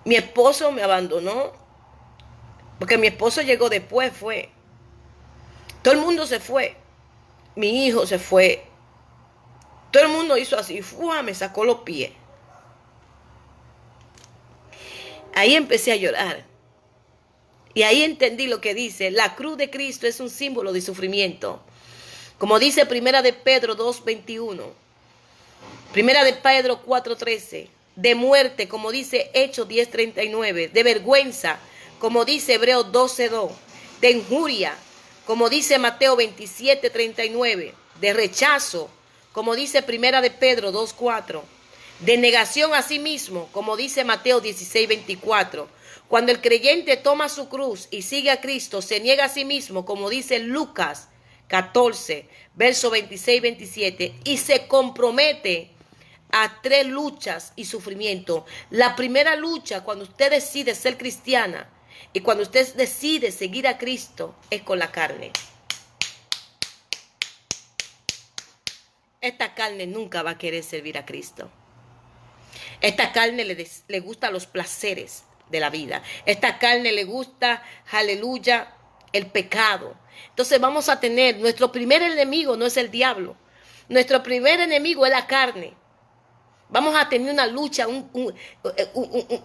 Mi esposo me abandonó, porque mi esposo llegó después, fue. Todo el mundo se fue. Mi hijo se fue. Todo el mundo hizo así, ¡fua! Me sacó los pies. Ahí empecé a llorar. Y ahí entendí lo que dice, la cruz de Cristo es un símbolo de sufrimiento. Como dice Primera de Pedro 2:21, Primera de Pedro 4:13, de muerte, como dice Hechos 10:39, de vergüenza, como dice Hebreos 12:2, de injuria, como dice Mateo 27:39, de rechazo, como dice Primera de Pedro 2:4, de negación a sí mismo, como dice Mateo 16:24. Cuando el creyente toma su cruz y sigue a Cristo, se niega a sí mismo, como dice Lucas 14, verso 26-27, y se compromete a 3 luchas y sufrimiento. La primera lucha, cuando usted decide ser cristiana y cuando usted decide seguir a Cristo, es con la carne. Esta carne nunca va a querer servir a Cristo. Esta carne le gusta los placeres de la vida. Esta carne le gusta, aleluya, el pecado. Entonces vamos a tener, nuestro primer enemigo no es el diablo. Nuestro primer enemigo es la carne. Vamos a tener una lucha,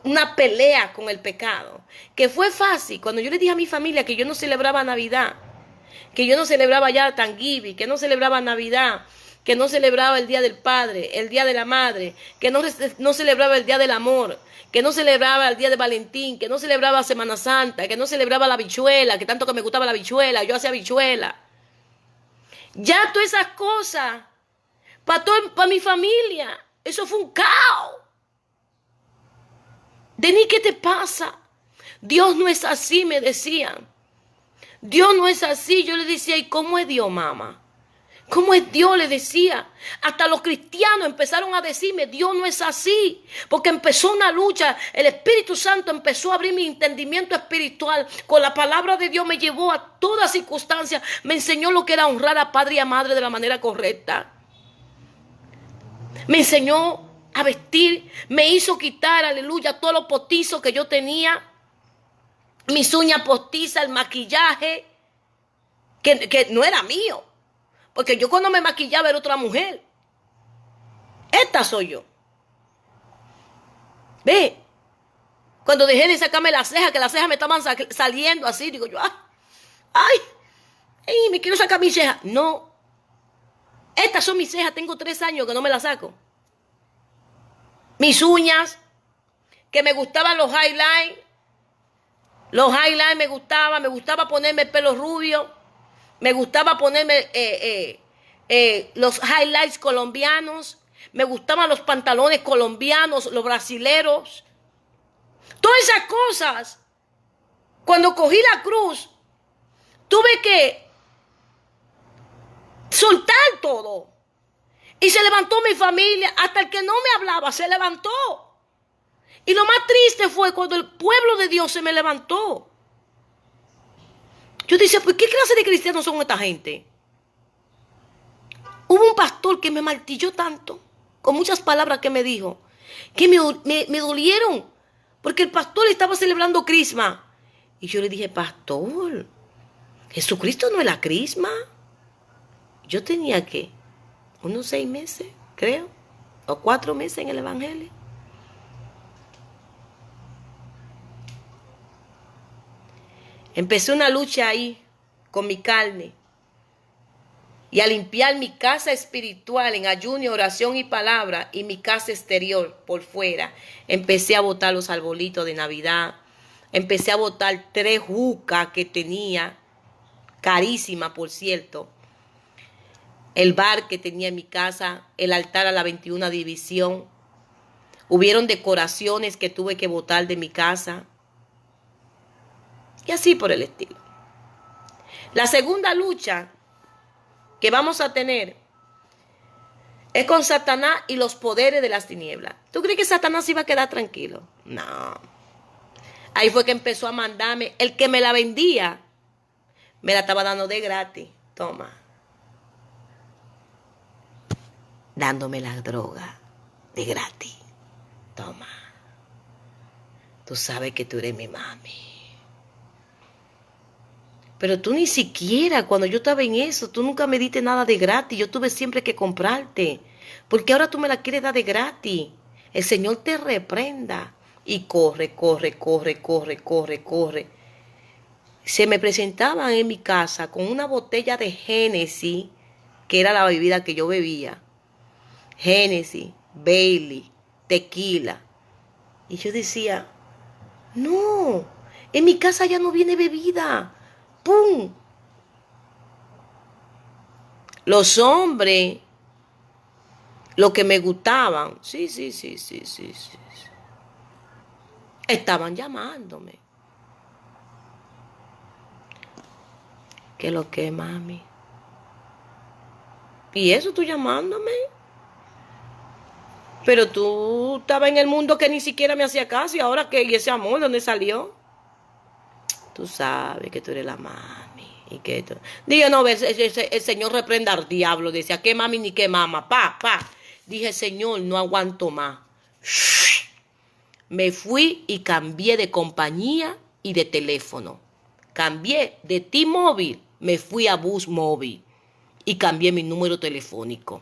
una pelea con el pecado. Que fue fácil. Cuando yo le dije a mi familia que yo no celebraba Navidad, que yo no celebraba ya Thanksgiving, que no celebraba Navidad, que no celebraba el Día del Padre, el Día de la Madre, que no celebraba el Día del Amor, que no celebraba el Día de Valentín, que no celebraba Semana Santa, que no celebraba la habichuela, que tanto que me gustaba la habichuela, yo hacía habichuela. Ya todas esas cosas, para mi familia, eso fue un caos. Denis, ¿qué te pasa? Dios no es así, me decían. Dios no es así. Yo le decía, ¿y cómo es Dios, mamá? ¿Cómo es Dios? Le decía. Hasta los cristianos empezaron a decirme, Dios no es así. Porque empezó una lucha. El Espíritu Santo empezó a abrir mi entendimiento espiritual. Con la palabra de Dios me llevó a toda circunstancia. Me enseñó lo que era honrar a padre y a madre de la manera correcta. Me enseñó a vestir. Me hizo quitar, aleluya, todos los postizos que yo tenía. Mis uñas postizas, el maquillaje. Que no era mío. Porque yo cuando me maquillaba era otra mujer. Esta soy yo. Ve. Cuando dejé de sacarme las cejas, que las cejas me estaban saliendo así, digo yo, ay, me quiero sacar mis cejas. No. Estas son mis cejas, tengo 3 años que no me las saco. Mis uñas, que me gustaban los highlights. Los highlights me gustaba ponerme el pelo rubio. Me gustaba ponerme los highlights colombianos. Me gustaban los pantalones colombianos, los brasileros. Todas esas cosas. Cuando cogí la cruz, tuve que soltar todo. Y se levantó mi familia. Hasta el que no me hablaba se levantó. Y lo más triste fue cuando el pueblo de Dios se me levantó. Yo decía, pues, ¿qué clase de cristianos son esta gente? Hubo un pastor que me martilló tanto, con muchas palabras que me dijo, que me dolieron, porque el pastor estaba celebrando Crisma. Y yo le dije, pastor, Jesucristo no es la Crisma. Yo tenía, ¿qué? Unos 6 meses, creo, o 4 meses en el Evangelio. Empecé una lucha ahí con mi carne y a limpiar mi casa espiritual en ayuno, oración y palabra y mi casa exterior por fuera. Empecé a botar los arbolitos de Navidad. Empecé a botar 3 jucas que tenía, carísimas por cierto. El bar que tenía en mi casa, el altar a la 21 división. Hubieron decoraciones que tuve que botar de mi casa. Y así por el estilo. La segunda lucha que vamos a tener es con Satanás y los poderes de las tinieblas. ¿Tú crees que Satanás iba a quedar tranquilo? No. Ahí fue que empezó a mandarme. El que me la vendía Me la estaba dando de gratis. Toma. Dándome la droga de gratis. Toma. Tú sabes que tú eres mi mami. Pero tú ni siquiera, cuando yo estaba en eso, tú nunca me diste nada de gratis. Yo tuve siempre que comprarte. Porque ahora tú me la quieres dar de gratis. El Señor te reprenda. Y corre, corre, corre, corre, corre, corre. Se me presentaban en mi casa con una botella de Génesis, que era la bebida que yo bebía. Génesis, Bailey, tequila. Y yo decía, no, en mi casa ya no viene bebida. ¡Pum! Los hombres, los que me gustaban, sí, estaban llamándome. ¿Qué lo que, mami? ¿Y eso tú llamándome? Pero tú estabas en el mundo que ni siquiera me hacía caso. ¿Y ahora qué? ¿Y ese amor dónde salió? Tú sabes que tú eres la mami. Y que esto. Dije, no, el Señor reprenda al diablo. Decía, ¿qué mami ni qué mamá? Pa. Dije, Señor, no aguanto más. Me fui y cambié de compañía y de teléfono. Cambié de T-Mobile, me fui a Bus Móvil y cambié mi número telefónico.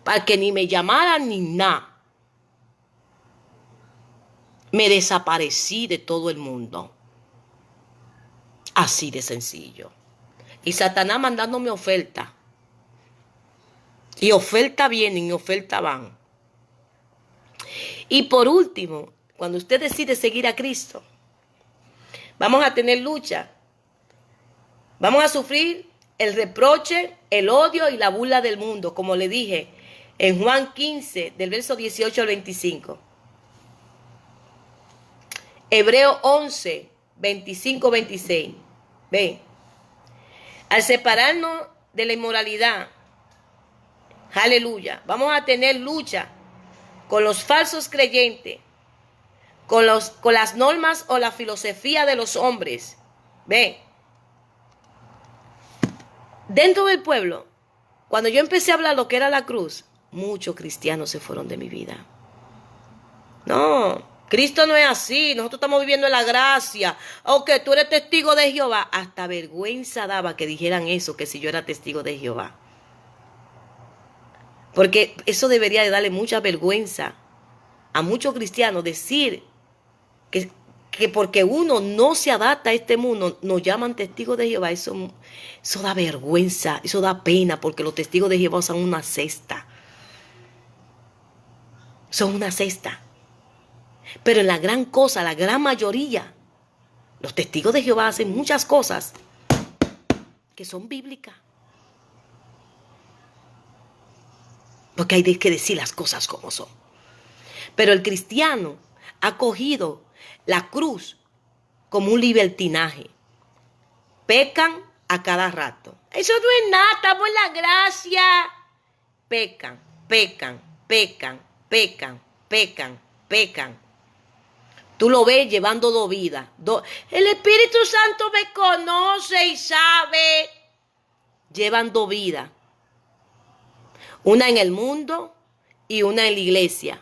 Para que ni me llamaran ni nada. Me desaparecí de todo el mundo. Así de sencillo. Y Satanás mandándome oferta. Y oferta vienen y oferta van. Y por último, cuando usted decide seguir a Cristo, vamos a tener lucha. Vamos a sufrir el reproche, el odio y la burla del mundo, como le dije en Juan 15, del verso 18 al 25. Hebreo 11, 25, 26. Ven. Al separarnos de la inmoralidad, aleluya, vamos a tener lucha con los falsos creyentes, con las normas o la filosofía de los hombres. Ven. Dentro del pueblo, cuando yo empecé a hablar lo que era la cruz, muchos cristianos se fueron de mi vida. No, Cristo no es así. Nosotros estamos viviendo en la gracia. Ok, tú eres testigo de Jehová. Hasta vergüenza daba que dijeran eso, que si yo era testigo de Jehová. Porque eso debería de darle mucha vergüenza a muchos cristianos decir que porque uno no se adapta a este mundo, nos llaman testigos de Jehová. Eso da vergüenza, eso da pena, porque los testigos de Jehová son una cesta. Son una cesta. Pero en la gran cosa, la gran mayoría, los testigos de Jehová hacen muchas cosas que son bíblicas. Porque hay que decir las cosas como son. Pero el cristiano ha cogido la cruz como un libertinaje. Pecan a cada rato. Eso no es nada, estamos en la gracia. Pecan. Tú lo ves llevando dos vidas. El Espíritu Santo me conoce y sabe. Llevan dos vidas. Una en el mundo y una en la iglesia.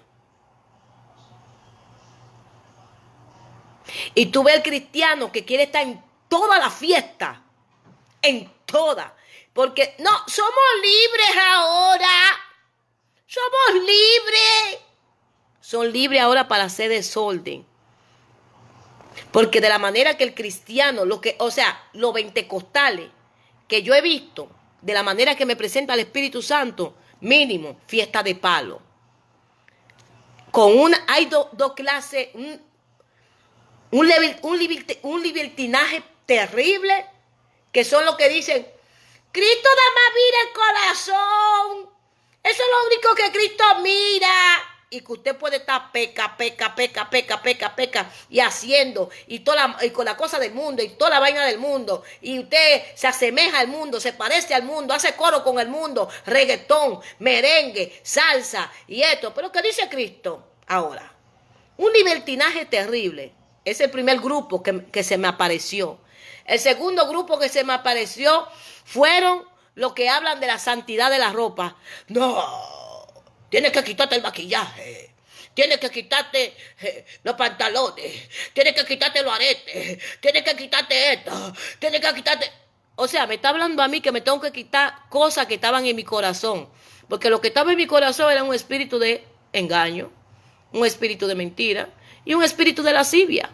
Y tú ves el cristiano que quiere estar en toda la fiesta. En toda. Porque no, somos libres ahora. Somos libres. Son libres ahora para hacer desorden. Porque de la manera que el cristiano, los pentecostales que yo he visto, de la manera que me presenta el Espíritu Santo, mínimo, fiesta de palo. Hay dos clases, un libertinaje terrible, que son los que dicen, Cristo da más vida el corazón. Eso es lo único que Cristo mira. Y que usted puede estar peca, y haciendo, y con la cosa del mundo, y toda la vaina del mundo, y usted se asemeja al mundo, se parece al mundo, hace coro con el mundo, reggaetón, merengue, salsa, y esto. Pero ¿qué dice Cristo ahora? Un libertinaje terrible. Es el primer grupo que se me apareció. El segundo grupo que se me apareció fueron los que hablan de la santidad de la ropa. No, tienes que quitarte el maquillaje. Tienes que quitarte los pantalones. Tienes que quitarte los aretes. Tienes que quitarte esto. Tienes que quitarte... O sea, me está hablando a mí que me tengo que quitar cosas que estaban en mi corazón. Porque lo que estaba en mi corazón era un espíritu de engaño, un espíritu de mentira y un espíritu de lascivia.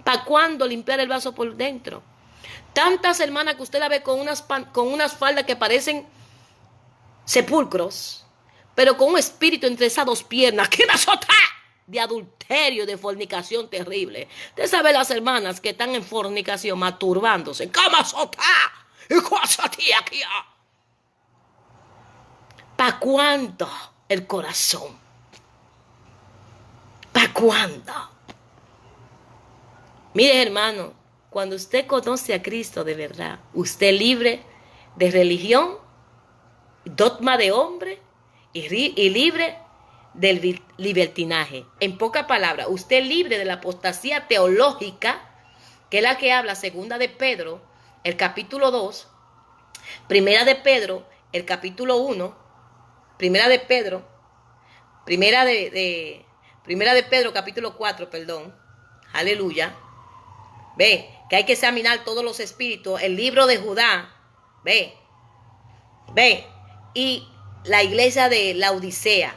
¿Para cuándo limpiar el vaso por dentro? Tantas hermanas que usted la ve con unas faldas que parecen sepulcros, pero con un espíritu entre esas dos piernas. ¿Qué me azota? De adulterio, de fornicación terrible. Usted sabe las hermanas que están en fornicación, masturbándose. ¿Qué me azota? ¿Y cosa tía aquí? ¿Para cuándo el corazón? ¿Para cuándo? Mire, hermano, cuando usted conoce a Cristo de verdad, usted es libre de religión, dogma de hombre y libre del libertinaje. En pocas palabras, usted es libre de la apostasía teológica, que es la que habla segunda de Pedro, el capítulo 2, primera de Pedro, el capítulo 1, primera de Pedro, capítulo 4, perdón. Aleluya. Ve, que hay que examinar todos los espíritus. El libro de Judá. Ve. Y la iglesia de la Odisea.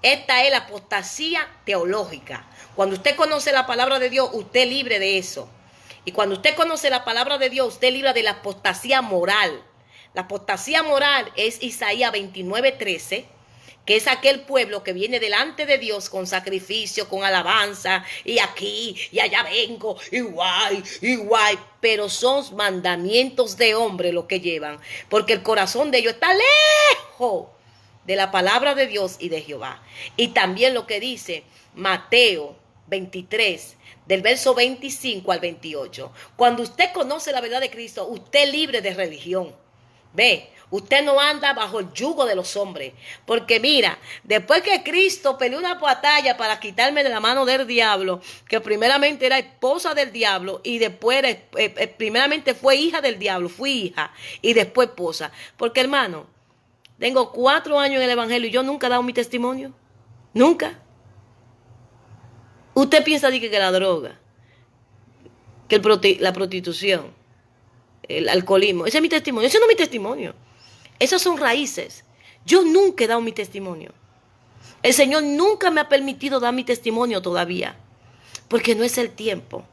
Esta es la apostasía teológica. Cuando usted conoce la palabra de Dios, usted es libre de eso. Y cuando usted conoce la palabra de Dios, usted es libre de la apostasía moral. La apostasía moral es Isaías 29:13. Que es aquel pueblo que viene delante de Dios con sacrificio, con alabanza, y aquí, y allá vengo, y guay, pero son mandamientos de hombre lo que llevan, porque el corazón de ellos está lejos de la palabra de Dios y de Jehová. Y también lo que dice Mateo 23, del verso 25 al 28. Cuando usted conoce la verdad de Cristo, usted es libre de religión. Ve, usted no anda bajo el yugo de los hombres. Porque mira, después que Cristo peleó una batalla para quitarme de la mano del diablo, que primeramente era esposa del diablo y después primeramente fue hija del diablo, fui hija y después esposa. Porque hermano, tengo 4 años en el evangelio y yo nunca he dado mi testimonio. Nunca. Usted piensa que la droga, que la prostitución, el alcoholismo, ese es mi testimonio. Ese no es mi testimonio. Esas son raíces. Yo nunca he dado mi testimonio. El Señor nunca me ha permitido dar mi testimonio todavía, porque no es el tiempo.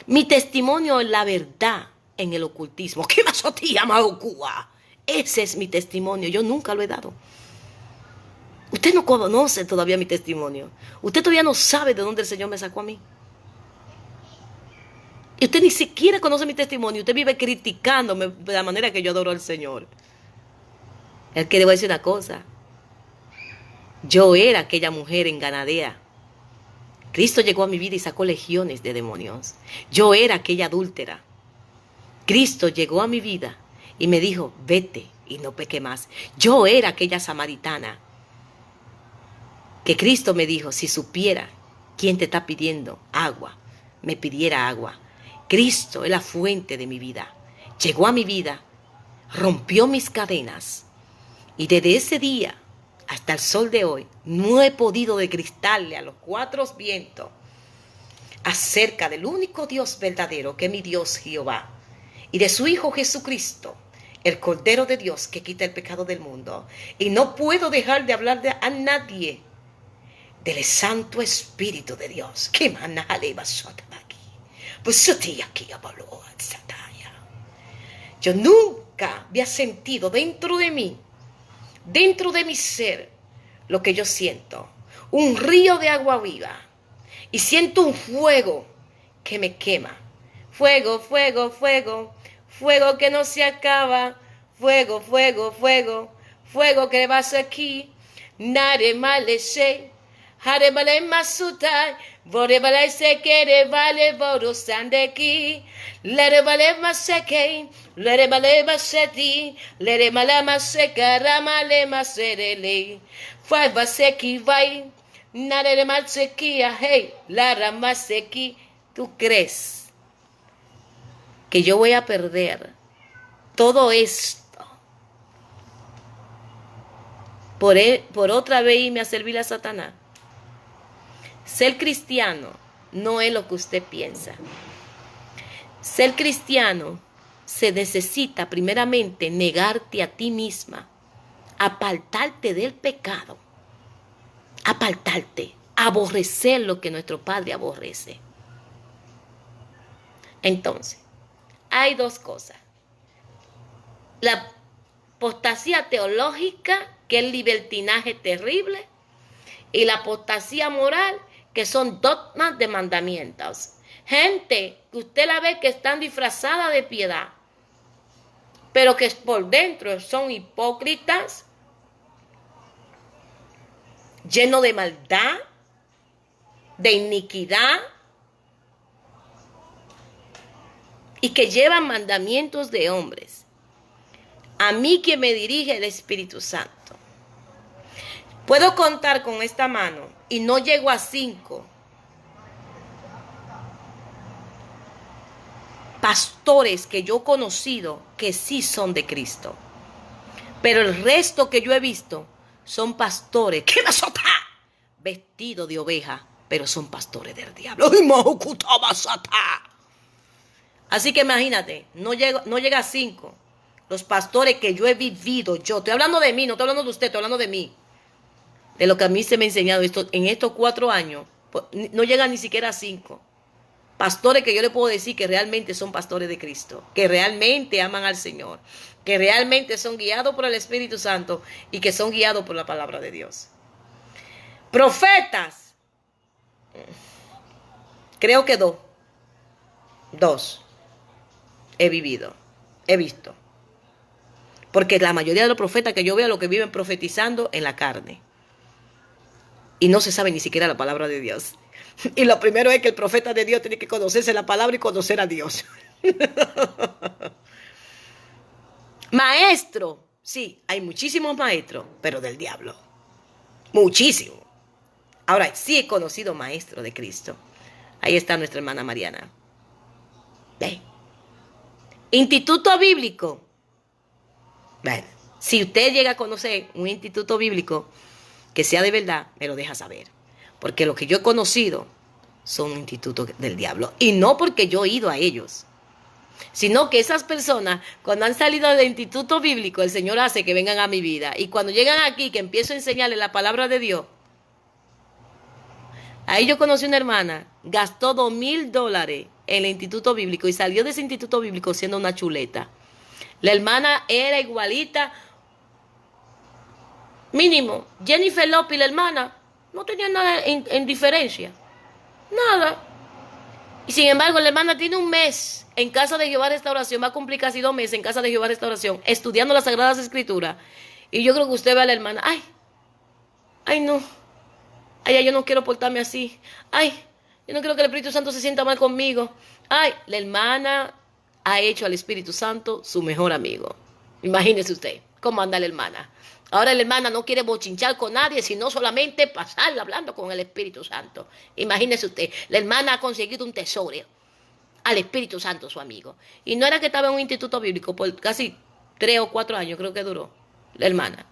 Mi testimonio es la verdad en el ocultismo. ¿Qué más tía Maocúa? Ese es mi testimonio. Yo nunca lo he dado. Usted no conoce todavía mi testimonio. Usted todavía no sabe de dónde el Señor me sacó a mí. Y usted ni siquiera conoce mi testimonio. Usted vive criticándome de la manera que yo adoro al Señor. Es que debo decir una cosa. Yo era aquella mujer enganadera. Cristo llegó a mi vida y sacó legiones de demonios. Yo era aquella adúltera. Cristo llegó a mi vida y me dijo, vete y no peque más. Yo era aquella samaritana. Que Cristo me dijo, si supiera quién te está pidiendo agua, me pidiera agua. Cristo es la fuente de mi vida. Llegó a mi vida, rompió mis cadenas. Y desde ese día hasta el sol de hoy, no he podido decristarle a los 4 vientos acerca del único Dios verdadero, que es mi Dios Jehová, y de su Hijo Jesucristo, el Cordero de Dios que quita el pecado del mundo. Y no puedo dejar de hablar a nadie del Santo Espíritu de Dios. ¿Qué manale basota aquí? Pues yo nunca había sentido dentro de mí, dentro de mi ser, lo que yo siento. Un río de agua viva. Y siento un fuego que me quema. Fuego, fuego, fuego. Fuego que no se acaba. Fuego, fuego, fuego. Fuego que va aquí. Nare malese. Hare vale masutai. Vore vale se quiere vale borosandeki. Lere vale maseke. Lere vale maseti. Lere mala maseka ramale maserele. Fai vaseki vai. Nare maseki hey. La ramaseki. ¿Tú crees que yo voy a perder todo esto por otra vez irme a servir a Satanás? Ser cristiano no es lo que usted piensa. Ser cristiano se necesita primeramente negarte a ti misma, apartarte del pecado, apartarte, aborrecer lo que nuestro Padre aborrece. Entonces, hay dos cosas. La apostasía teológica, que es libertinaje terrible, y la apostasía moral, que son dogmas de mandamientos. Gente que usted la ve que están disfrazadas de piedad, pero que por dentro son hipócritas, llenos de maldad, de iniquidad, y que llevan mandamientos de hombres. A mí que me dirige el Espíritu Santo. Puedo contar con esta mano y no llego a 5 pastores que yo he conocido que sí son de Cristo. Pero el resto que yo he visto son pastores que vestidos de oveja, pero son pastores del diablo. Así que imagínate, no llega a 5 los pastores que yo he vivido. Yo estoy hablando de mí, no estoy hablando de usted, estoy hablando de mí. De lo que a mí se me ha enseñado en estos 4 años, no llega ni siquiera a 5 pastores que yo le puedo decir que realmente son pastores de Cristo, que realmente aman al Señor, que realmente son guiados por el Espíritu Santo y que son guiados por la palabra de Dios. Profetas, creo que 2 he visto. Porque la mayoría de los profetas que yo veo, lo que viven profetizando en la carne. Y no se sabe ni siquiera la palabra de Dios. Y lo primero es que el profeta de Dios tiene que conocerse la palabra y conocer a Dios. Maestro, sí, hay muchísimos maestros, pero del diablo. Muchísimo. Ahora, sí he conocido maestro de Cristo. Ahí está nuestra hermana Mariana. ¿Ve? Instituto bíblico. Bueno, si usted llega a conocer un instituto bíblico que sea de verdad, me lo deja saber. Porque lo que yo he conocido son institutos del diablo. Y no porque yo he ido a ellos, sino que esas personas, cuando han salido del instituto bíblico, el Señor hace que vengan a mi vida. Y cuando llegan aquí, que empiezo a enseñarles la palabra de Dios. Ahí yo conocí una hermana, gastó $2,000 en el instituto bíblico y salió de ese instituto bíblico siendo una chuleta. La hermana era igualita, mínimo. Jennifer López, la hermana, no tenía nada en diferencia. Nada. Y sin embargo, la hermana tiene un mes en Casa de Jehová Restauración, va a cumplir casi 2 meses en Casa de Jehová Restauración, estudiando las Sagradas Escrituras. Y yo creo que usted ve a la hermana, ay no, ay, yo no quiero portarme así, ay, yo no quiero que el Espíritu Santo se sienta mal conmigo. Ay, la hermana ha hecho al Espíritu Santo su mejor amigo. Imagínese usted cómo anda la hermana. Ahora la hermana no quiere bochinchar con nadie, sino solamente pasarla hablando con el Espíritu Santo. Imagínese usted, la hermana ha conseguido un tesoro al Espíritu Santo, su amigo. Y no era que estaba en un instituto bíblico por casi 3 o 4 años, creo que duró la hermana.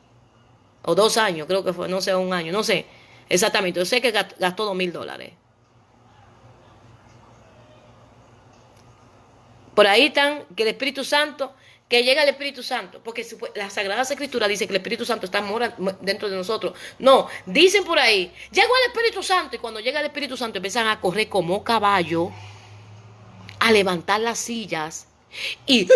O 2 años, creo que fue, no sé, 1 año, no sé exactamente. Yo sé que gastó $2,000. Por ahí están que el Espíritu Santo, que llega el Espíritu Santo, porque la Sagrada Escritura dice que el Espíritu Santo está dentro de nosotros. No, dicen por ahí, llegó el Espíritu Santo, y cuando llega el Espíritu Santo empiezan a correr como caballo, a levantar las sillas, y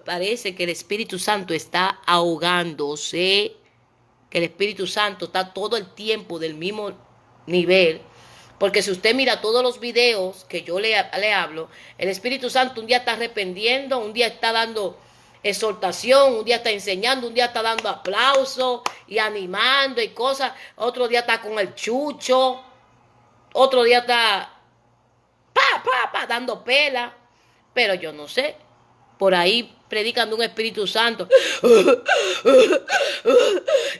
parece que el Espíritu Santo está ahogándose, que el Espíritu Santo está todo el tiempo del mismo nivel. Porque si usted mira todos los videos que yo le hablo, el Espíritu Santo un día está arrepentiendo, un día está dando exhortación, un día está enseñando, un día está dando aplausos y animando y cosas, otro día está con el chucho, otro día está dando pela, pero yo no sé, por ahí predican de un Espíritu Santo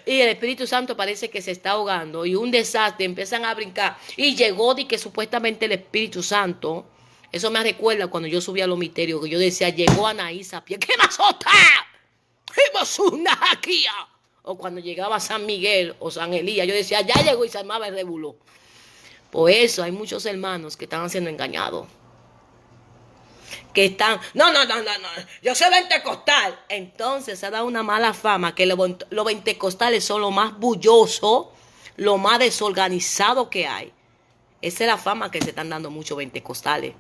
y el Espíritu Santo parece que se está ahogando y un desastre, empiezan a brincar y llegó de que supuestamente el Espíritu Santo Eso me recuerda cuando yo subía a los misterios, que yo decía, llegó Anaís a pie, ¿qué masota? ¡Hemos una aquí! O cuando llegaba San Miguel o San Elías, yo decía, ya llegó y se armaba el revuelo. Por eso hay muchos hermanos que están siendo engañados. Que están, no, yo soy pentecostal. Entonces se ha dado una mala fama que los pentecostales son lo más bullosos, lo más desorganizado que hay. Esa es la fama que se están dando muchos pentecostales.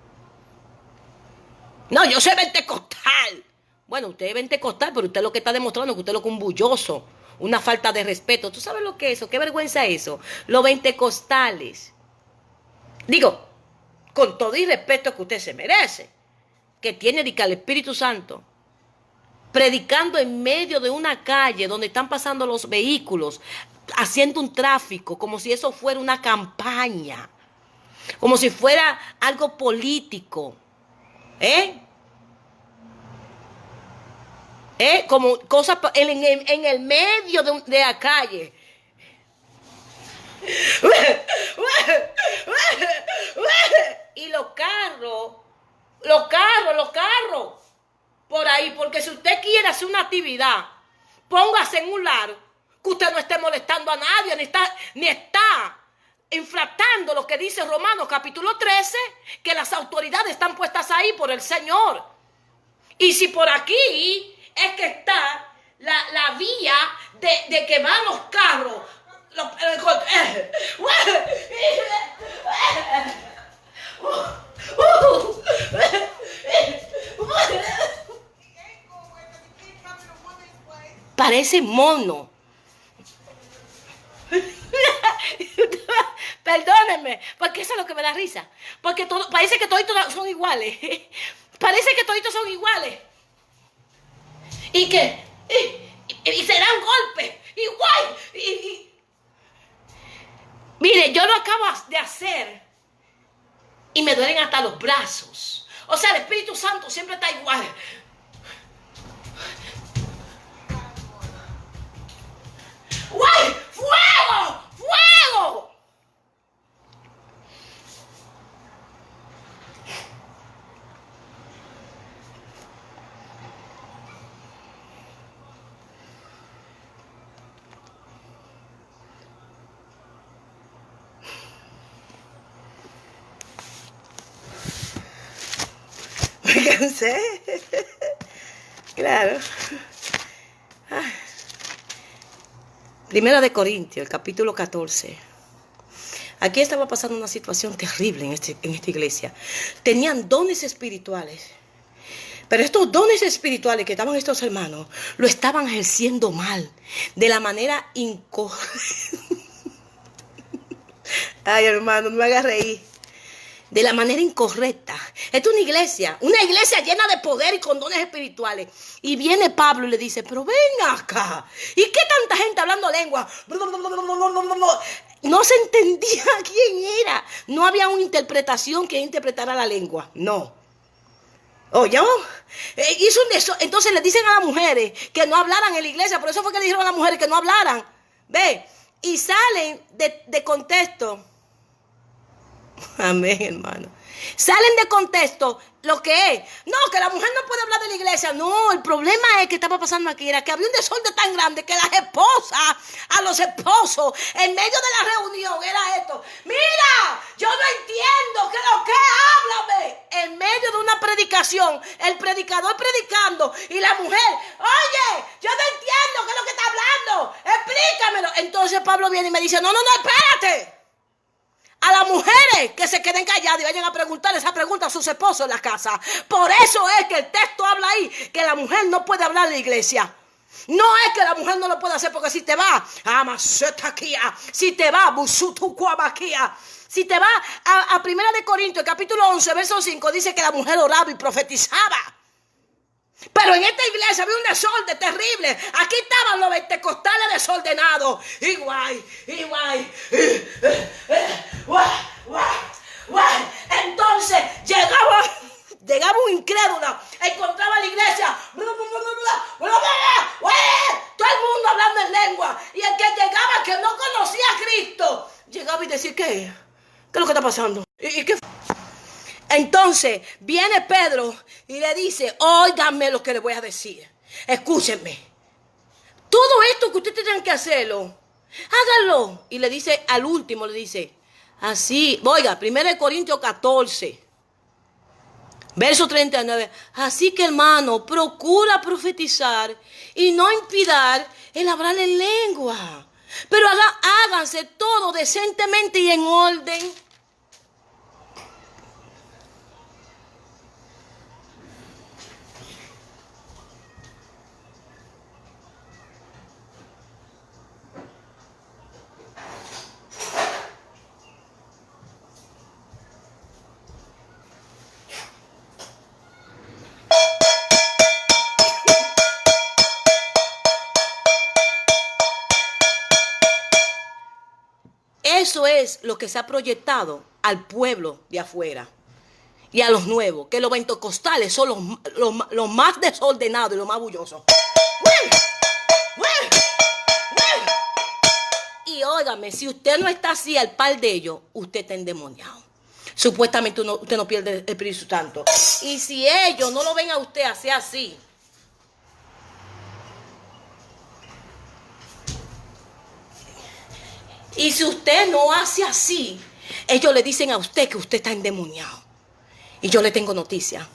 No, yo soy pentecostal. Bueno, usted es pentecostal, pero usted lo que está demostrando es que usted es lo que es un bulloso, una falta de respeto. ¿Tú sabes lo que es eso? ¿Qué vergüenza es eso? Los pentecostales, digo, con todo y respeto que usted se merece, que tiene al Espíritu Santo, predicando en medio de una calle donde están pasando los vehículos, haciendo un tráfico, como si eso fuera una campaña, como si fuera algo político, como cosas en el medio de la calle. Y los carros, por ahí, porque si usted quiere hacer una actividad, póngase en un lado, que usted no esté molestando a nadie, ni está infractando lo que dice Romanos capítulo 13, que las autoridades están puestas ahí por el Señor. Y si por aquí es que está la vía de que van los carros, parece mono. Perdónenme, porque eso es lo que me da risa. Porque parece que toditos son iguales. Parece que toditos son iguales. Y se dan golpes. Igual. Mire, yo lo acabo de hacer y me duelen hasta los brazos. O sea, el Espíritu Santo siempre está igual. ¡Guay! ¡Fuego! ¡Fuego! Me cansé. Claro. Primera de Corintios, el capítulo 14. Aquí estaba pasando una situación terrible en esta iglesia. Tenían dones espirituales. Pero estos dones espirituales que estaban estos hermanos, lo estaban ejerciendo mal. De la manera incorrecta. Ay, hermano, no me hagas reír. De la manera incorrecta. Esta es una iglesia llena de poder y con dones espirituales. Y viene Pablo y le dice, pero ven acá. ¿Y qué tanta gente hablando lengua? No se entendía quién era. No había una interpretación que interpretara la lengua. No. Oye, hizo eso. Entonces le dicen a las mujeres que no hablaran en la iglesia. Por eso fue que le dijeron a las mujeres que no hablaran. Ve. Y salen de contexto. Amén, hermano. Salen de contexto lo que es. No, que la mujer no puede hablar de la iglesia. No, el problema es que estaba pasando aquí era que había un desorden tan grande que las esposas, a los esposos, en medio de la reunión, era esto. Mira, yo no entiendo, ¿qué lo que? Háblame. En medio de una predicación, el predicador predicando y la mujer, oye, yo no entiendo, ¿qué es lo que está hablando? Explícamelo. Entonces Pablo viene y me dice, no, espérate. A las mujeres que se queden calladas y vayan a preguntar esa pregunta a sus esposos en la casa. Por eso es que el texto habla ahí que la mujer no puede hablar en la iglesia. No es que la mujer no lo pueda hacer, porque si te va, si te va, si te va a 1 de Corintios, capítulo 11, verso 5, dice que la mujer oraba y profetizaba. Pero en esta iglesia había un desorden terrible. Aquí estaban los pentecostales desordenados. Igual. Entonces llegaba un incrédulo, encontraba la iglesia. Todo el mundo hablando en lengua. Y el que llegaba que no conocía a Cristo, llegaba y decía, ¿qué es lo que está pasando? ¿Y qué? Entonces viene Pedro y le dice, óiganme lo que le voy a decir. Escúchenme. Todo esto que ustedes tienen que hacerlo, háganlo. Y le dice, al último le dice, así, oiga, 1 Corintios 14, verso 39. Así que, hermano, procura profetizar y no impidir el hablar en lengua. Pero háganse todo decentemente y en orden. Eso es lo que se ha proyectado al pueblo de afuera y a los nuevos, que los pentecostales son los más desordenados y los más bullosos. Y óigame, si usted no está así al par de ellos, usted está endemoniado. Supuestamente usted no pierde el Espíritu Santo. Y si ellos no lo ven a usted hacer así, y si usted no hace así, ellos le dicen a usted que usted está endemoniado. Y yo le tengo noticia.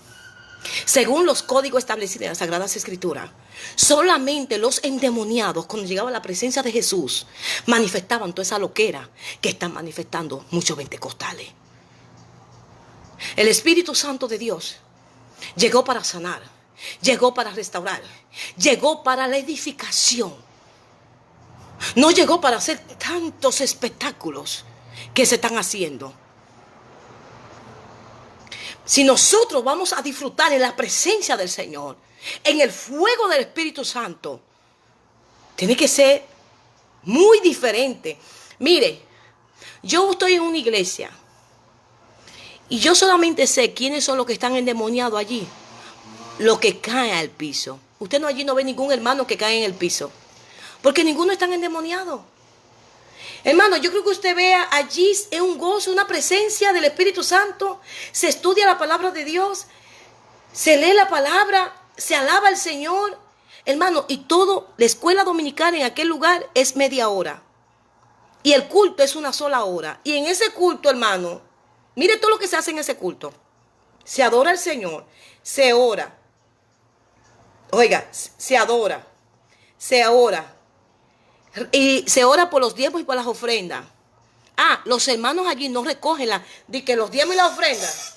Según los códigos establecidos en las Sagradas Escrituras, solamente los endemoniados, cuando llegaba a la presencia de Jesús, manifestaban toda esa loquera que están manifestando muchos pentecostales. El Espíritu Santo de Dios llegó para sanar, llegó para restaurar, llegó para la edificación. No llegó para hacer tantos espectáculos que se están haciendo. Si nosotros vamos a disfrutar en la presencia del Señor, en el fuego del Espíritu Santo, tiene que ser muy diferente. Mire, yo estoy en una iglesia y yo solamente sé quiénes son los que están endemoniados allí, los que caen al piso. Usted allí no ve ningún hermano que cae en el piso, porque ninguno está endemoniado. Hermano, yo creo que usted vea allí es un gozo, una presencia del Espíritu Santo. Se estudia la palabra de Dios, se lee la palabra, se alaba al Señor. Hermano, y todo, la escuela dominical en aquel lugar es media hora. Y el culto es una sola hora. Y en ese culto, hermano, mire todo lo que se hace en ese culto. Se adora al Señor, se ora. Oiga, se adora, se ora. Y se ora por los diezmos y por las ofrendas. Los hermanos allí no recogen de que los diezmos y las ofrendas,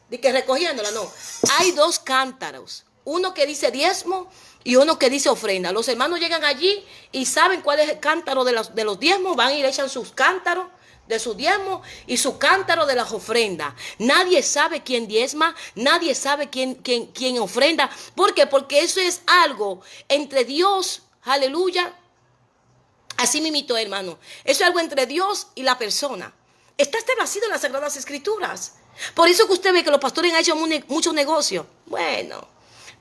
de que recogiéndola, no. Hay dos cántaros, uno que dice diezmo y uno que dice ofrenda. Los hermanos llegan allí y saben cuál es el cántaro de los diezmos, van y le echan sus cántaros de sus diezmos y su cántaro de las ofrendas. Nadie sabe quién diezma, nadie sabe quién ofrenda. ¿Por qué? Porque eso es algo entre Dios, aleluya. Así mismito, hermano. Eso es algo entre Dios y la persona. Está establecido en las Sagradas Escrituras. Por eso que usted ve que los pastores han hecho muchos negocios. Bueno,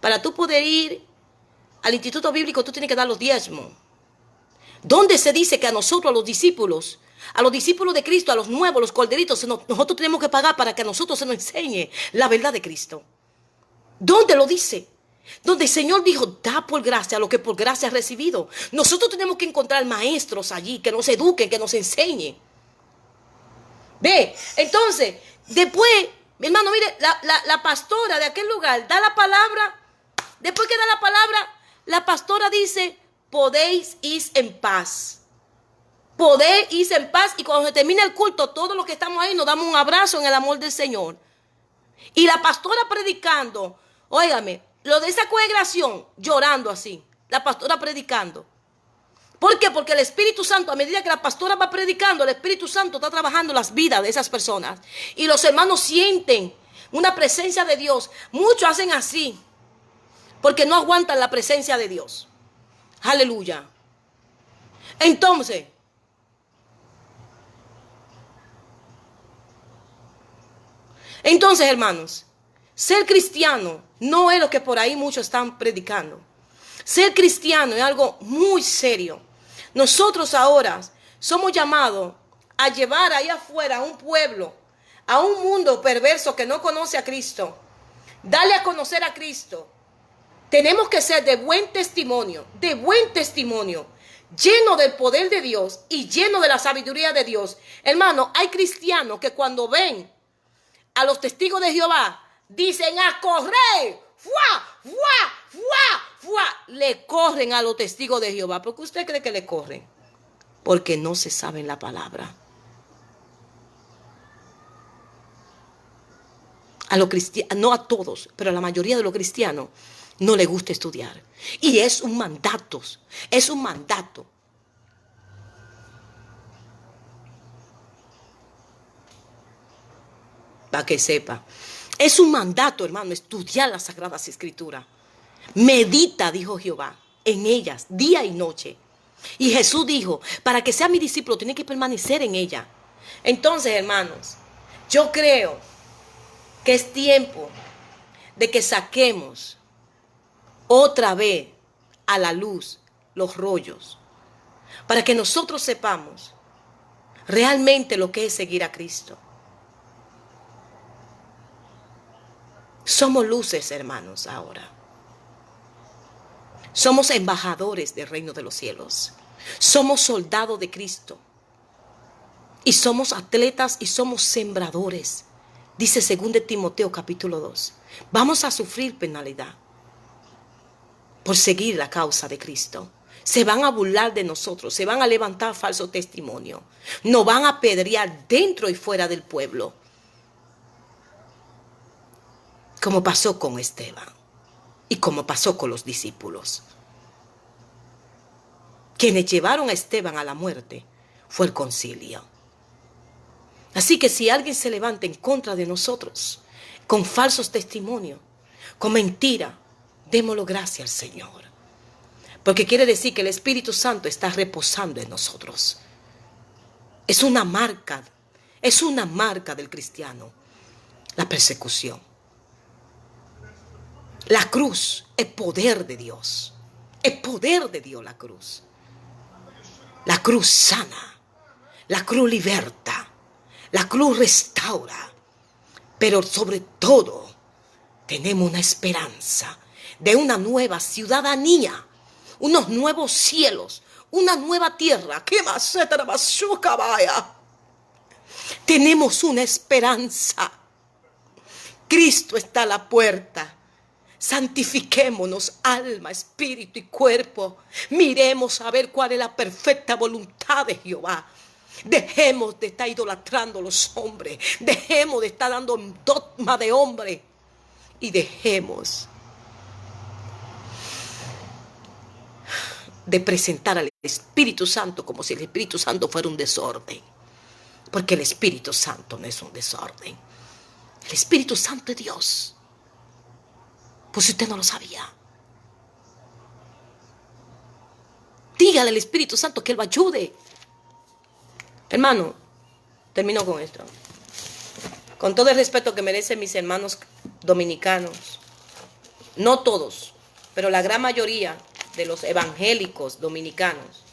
para tú poder ir al instituto bíblico, tú tienes que dar los diezmos. ¿Dónde se dice que a nosotros, a los discípulos de Cristo, a los nuevos, los corderitos, nosotros tenemos que pagar para que a nosotros se nos enseñe la verdad de Cristo? ¿Dónde lo dice? Donde el Señor dijo, da por gracia lo que por gracia has recibido. Nosotros tenemos que encontrar maestros allí que nos eduquen, que nos enseñen. Ve, entonces, después, mi hermano, mire, la pastora de aquel lugar da la palabra. Después que da la palabra, la pastora dice, podéis ir en paz. Podéis ir en paz. Y cuando se termina el culto, todos los que estamos ahí nos damos un abrazo en el amor del Señor. Y la pastora predicando, óigame, lo de esa congregación llorando así, la pastora predicando. ¿Por qué? Porque el Espíritu Santo, a medida que la pastora va predicando, el Espíritu Santo está trabajando las vidas de esas personas. Y los hermanos sienten una presencia de Dios. Muchos hacen así, porque no aguantan la presencia de Dios. Aleluya. Entonces, hermanos, ser cristiano no es lo que por ahí muchos están predicando. Ser cristiano es algo muy serio. Nosotros ahora somos llamados a llevar ahí afuera a un pueblo a un mundo perverso que no conoce a Cristo, darle a conocer a Cristo. Tenemos que ser de buen testimonio, lleno del poder de Dios y lleno de la sabiduría de Dios. Hermano, hay cristianos que cuando ven a los testigos de Jehová, dicen a correr, ¡fua, fua, fua, fua! Le corren a los testigos de Jehová. ¿Por qué usted cree que le corren? Porque no se saben la palabra. A los cristianos, no a todos, pero a la mayoría de los cristianos no les gusta estudiar. Y es un mandato, Para que sepa. Es un mandato, hermano, estudiar las Sagradas Escrituras. Medita, dijo Jehová, en ellas, día y noche. Y Jesús dijo, para que sea mi discípulo, tiene que permanecer en ella. Entonces, hermanos, yo creo que es tiempo de que saquemos otra vez a la luz los rollos, para que nosotros sepamos realmente lo que es seguir a Cristo. Somos luces, hermanos, ahora. Somos embajadores del reino de los cielos. Somos soldados de Cristo. Y somos atletas y somos sembradores. Dice 2 Timoteo capítulo 2. Vamos a sufrir penalidad por seguir la causa de Cristo. Se van a burlar de nosotros, se van a levantar falso testimonio. Nos van a apedrear dentro y fuera del pueblo. Como pasó con Esteban y como pasó con los discípulos. Quienes llevaron a Esteban a la muerte fue el concilio. Así que si alguien se levanta en contra de nosotros, con falsos testimonios, con mentira, démoslo gracias al Señor. Porque quiere decir que el Espíritu Santo está reposando en nosotros. Es una marca del cristiano, la persecución. La cruz es poder de Dios. Es poder de Dios la cruz. La cruz sana. La cruz liberta. La cruz restaura. Pero sobre todo, tenemos una esperanza de una nueva ciudadanía, unos nuevos cielos, una nueva tierra. ¿Qué más? Tenemos una esperanza. Cristo está a la puerta. Santifiquémonos, alma, espíritu y cuerpo. Miremos a ver cuál es la perfecta voluntad de Jehová. Dejemos de estar idolatrando a los hombres. Dejemos de estar dando dogma de hombre. Y dejemos de presentar al Espíritu Santo como si el Espíritu Santo fuera un desorden. Porque el Espíritu Santo no es un desorden. El Espíritu Santo es Dios. Pues si usted no lo sabía. Dígale al Espíritu Santo que Él lo ayude. Hermano, termino con esto. Con todo el respeto que merecen mis hermanos dominicanos, no todos, pero la gran mayoría de los evangélicos dominicanos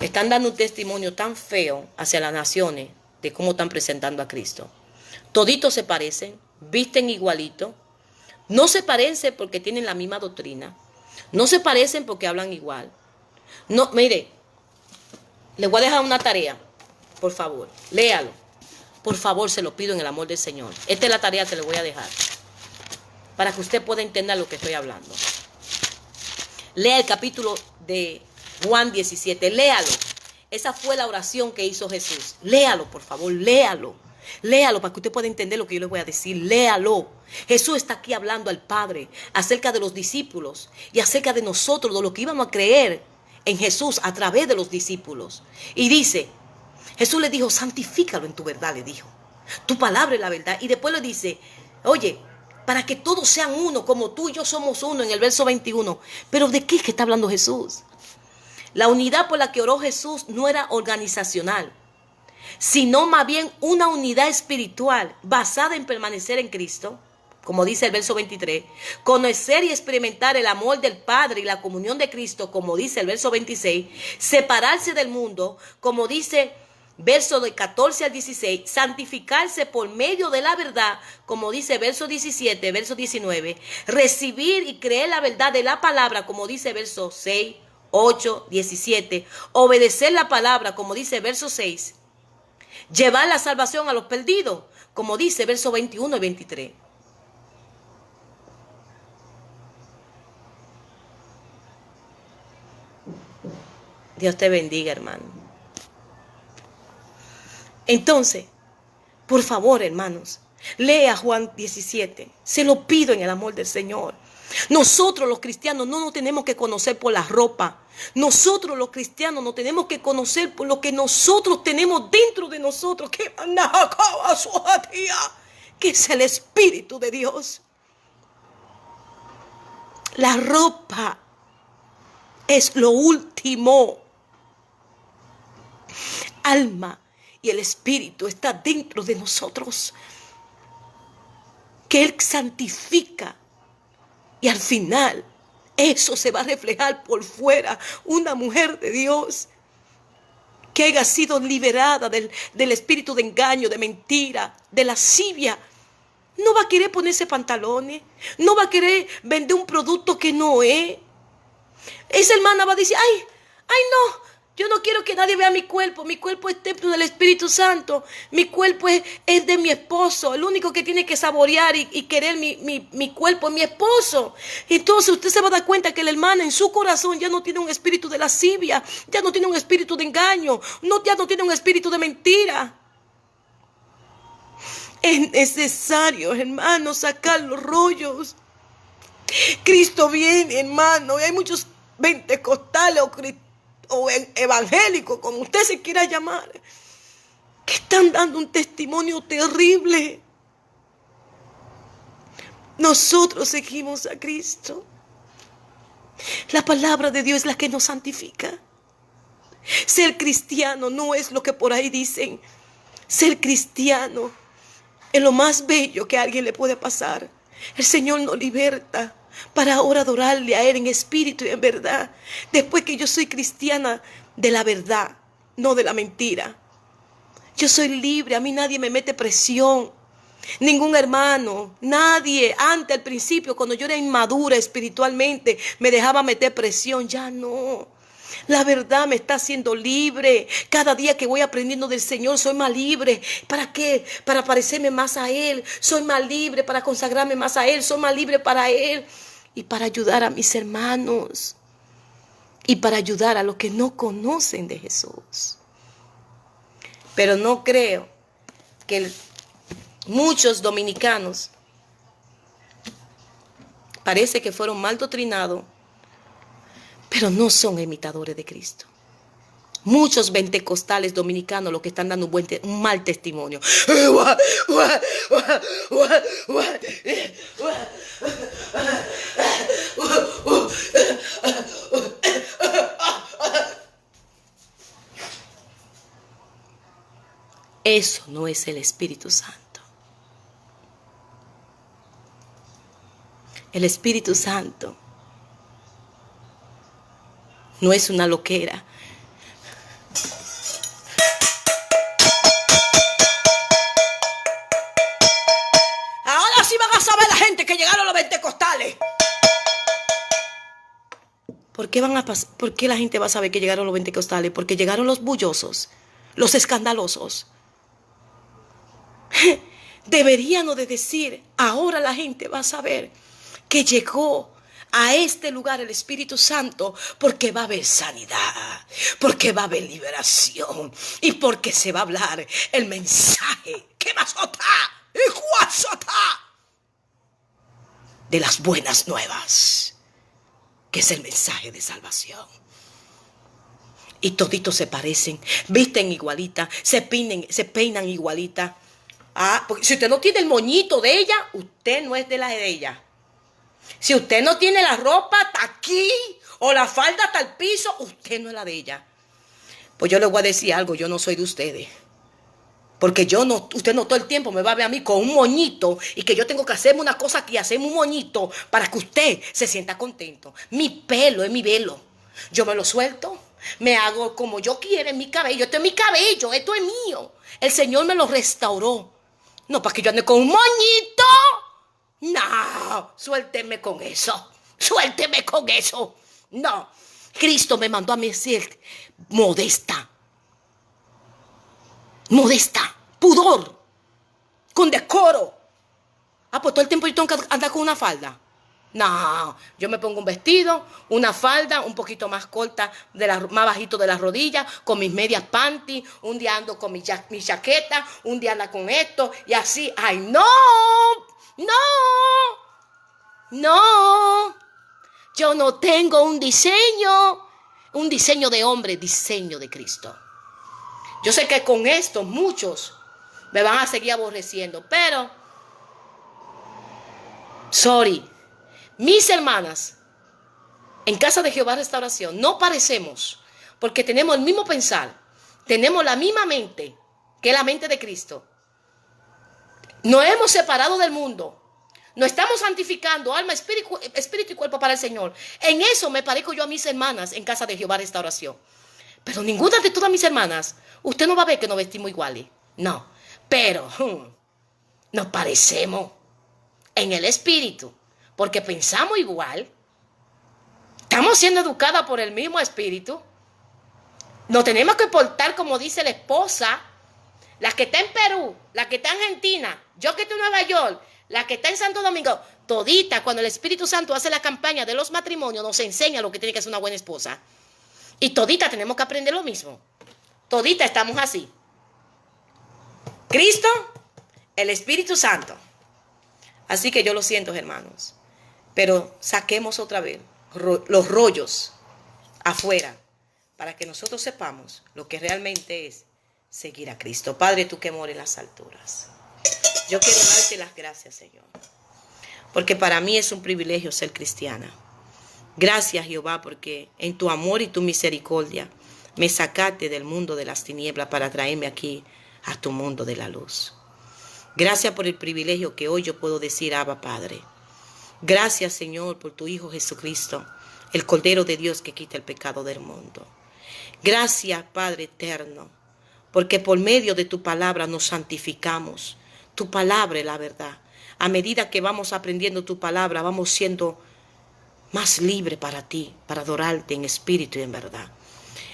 están dando un testimonio tan feo hacia las naciones de cómo están presentando a Cristo. Toditos se parecen, visten igualito. No se parecen porque tienen la misma doctrina. No se parecen porque hablan igual. No, mire, les voy a dejar una tarea. Por favor, léalo. Por favor, se lo pido en el amor del Señor. Esta es la tarea que le voy a dejar. Para que usted pueda entender lo que estoy hablando. Lea el capítulo de Juan 17. Léalo. Esa fue la oración que hizo Jesús. Léalo, por favor, léalo. Léalo para que usted pueda entender lo que yo le voy a decir. Léalo. Jesús está aquí hablando al Padre acerca de los discípulos y acerca de nosotros, de lo que íbamos a creer en Jesús a través de los discípulos. Y dice, Jesús le dijo, santifícalo en tu verdad, le dijo. Tu palabra es la verdad. Y después le dice, oye, para que todos sean uno, como tú y yo somos uno, en el verso 21. Pero ¿de qué es que está hablando Jesús? La unidad por la que oró Jesús no era organizacional, sino más bien una unidad espiritual basada en permanecer en Cristo, como dice el verso 23, conocer y experimentar el amor del Padre y la comunión de Cristo, como dice el verso 26, separarse del mundo, como dice verso de 14 al 16, santificarse por medio de la verdad, como dice verso 17, verso 19, recibir y creer la verdad de la palabra, como dice verso 6, 8, 17, obedecer la palabra, como dice verso 6, llevar la salvación a los perdidos, como dice verso 21 y 23. Dios te bendiga, hermano. Entonces, por favor, hermanos, lea Juan 17. Se lo pido en el amor del Señor. Nosotros los cristianos no nos tenemos que conocer por la ropa. Nosotros los cristianos nos tenemos que conocer por lo que nosotros tenemos dentro de nosotros, que es el Espíritu de Dios. La ropa es lo último. Alma y el Espíritu está dentro de nosotros, que Él santifica, y al final eso se va a reflejar por fuera. Una mujer de Dios que haya sido liberada del espíritu de engaño, de mentira, de lascivia, no va a querer ponerse pantalones, no va a querer vender un producto que no es. Esa hermana va a decir, ay no, yo no quiero que nadie vea mi cuerpo es templo del Espíritu Santo, mi cuerpo es de mi esposo, el único que tiene que saborear y querer mi cuerpo es mi esposo. Entonces usted se va a dar cuenta que la hermana en su corazón ya no tiene un espíritu de lascivia, ya no tiene un espíritu de engaño, ya no tiene un espíritu de mentira. Es necesario, hermano, sacar los rollos. Cristo viene, hermano, y hay muchos pentecostales o evangélicos, como usted se quiera llamar, que están dando un testimonio terrible. Nosotros seguimos a Cristo. La palabra de Dios es la que nos santifica. Ser cristiano no es lo que por ahí dicen. Ser cristiano es lo más bello que a alguien le puede pasar. El Señor nos liberta para ahora adorarle a Él en espíritu y en verdad. Después que yo soy cristiana de la verdad, no de la mentira. Yo soy libre, a mí nadie me mete presión. Ningún hermano, nadie. Antes, al principio, cuando yo era inmadura espiritualmente, me dejaba meter presión. Ya no. La verdad me está haciendo libre. Cada día que voy aprendiendo del Señor soy más libre. ¿Para qué? Para parecerme más a Él. Soy más libre para consagrarme más a Él. Soy más libre para Él. Y para ayudar a mis hermanos. Y para ayudar a los que no conocen de Jesús. Pero no creo que muchos dominicanos parece que fueron mal doctrinados, pero no son imitadores de Cristo. Muchos pentecostales dominicanos lo que están dando un mal testimonio. Eso no es el Espíritu Santo. El Espíritu Santo no es una loquera. Ahora sí van a saber la gente que llegaron los pentecostales. ¿Por qué la gente va a saber que llegaron los pentecostales? Porque llegaron los bullosos, los escandalosos. Deberíamos de decir, ahora la gente va a saber que llegó a este lugar el Espíritu Santo, porque va a haber sanidad, porque va a haber liberación y porque se va a hablar el mensaje que va a de las buenas nuevas, que es el mensaje de salvación. Y toditos se parecen, visten igualita, se peinan igualita. Porque si usted no tiene el moñito de ella, usted no es de la de ella. Si usted no tiene la ropa hasta aquí o la falda hasta el piso, usted no es la de ella. Pues yo les voy a decir algo, yo no soy de ustedes. Porque usted no todo el tiempo me va a ver a mí con un moñito y que yo tengo que hacerme una cosa aquí, hacerme un moñito para que usted se sienta contento. Mi pelo es mi velo. Yo me lo suelto, Me hago como yo quiera en mi cabello. Esto es mi cabello, esto es mío. El Señor me lo restauró. No, para que yo ande con un moñito. No, suélteme con eso. Suélteme con eso. No, Cristo me mandó a mí decir modesta. Modesta, pudor, con decoro. Ah, pues todo el tiempo yo tengo que andar con una falda. No, yo me pongo un vestido, una falda un poquito más corta, más bajito de las rodillas, con mis medias panty, un día ando con mi chaqueta, un día ando con esto, y así. ¡Ay, no! ¡No! ¡No! Yo no tengo un diseño de hombre, diseño de Cristo. Yo sé que con esto muchos me van a seguir aborreciendo, pero, sorry, mis hermanas, en Casa de Jehová Restauración, no parecemos, porque tenemos el mismo pensar, tenemos la misma mente, que es la mente de Cristo. Nos hemos separado del mundo, nos estamos santificando, alma, espíritu y cuerpo para el Señor. En eso me parezco yo a mis hermanas en Casa de Jehová Restauración. Pero ninguna de todas mis hermanas, usted no va a ver que nos vestimos iguales. No, pero nos parecemos en el espíritu, porque pensamos igual. Estamos siendo educadas por el mismo espíritu. Nos tenemos que portar como dice la esposa, la que está en Perú, la que está en Argentina, yo que estoy en Nueva York, la que está en Santo Domingo. Todita, cuando el Espíritu Santo hace la campaña de los matrimonios, nos enseña lo que tiene que hacer una buena esposa. Y todita tenemos que aprender lo mismo. Todita estamos así. Cristo, el Espíritu Santo. Así que yo lo siento, hermanos. Pero saquemos otra vez los rollos afuera para que nosotros sepamos lo que realmente es seguir a Cristo. Padre, tú que moras en las alturas, yo quiero darte las gracias, Señor, porque para mí es un privilegio ser cristiana. Gracias, Jehová, porque en tu amor y tu misericordia me sacaste del mundo de las tinieblas para traerme aquí a tu mundo de la luz. Gracias por el privilegio que hoy yo puedo decir, Abba, Padre. Gracias, Señor, por tu Hijo Jesucristo, el Cordero de Dios que quita el pecado del mundo. Gracias, Padre eterno, porque por medio de tu palabra nos santificamos. Tu palabra es la verdad. A medida que vamos aprendiendo tu palabra, vamos siendo más libres para ti, para adorarte en espíritu y en verdad.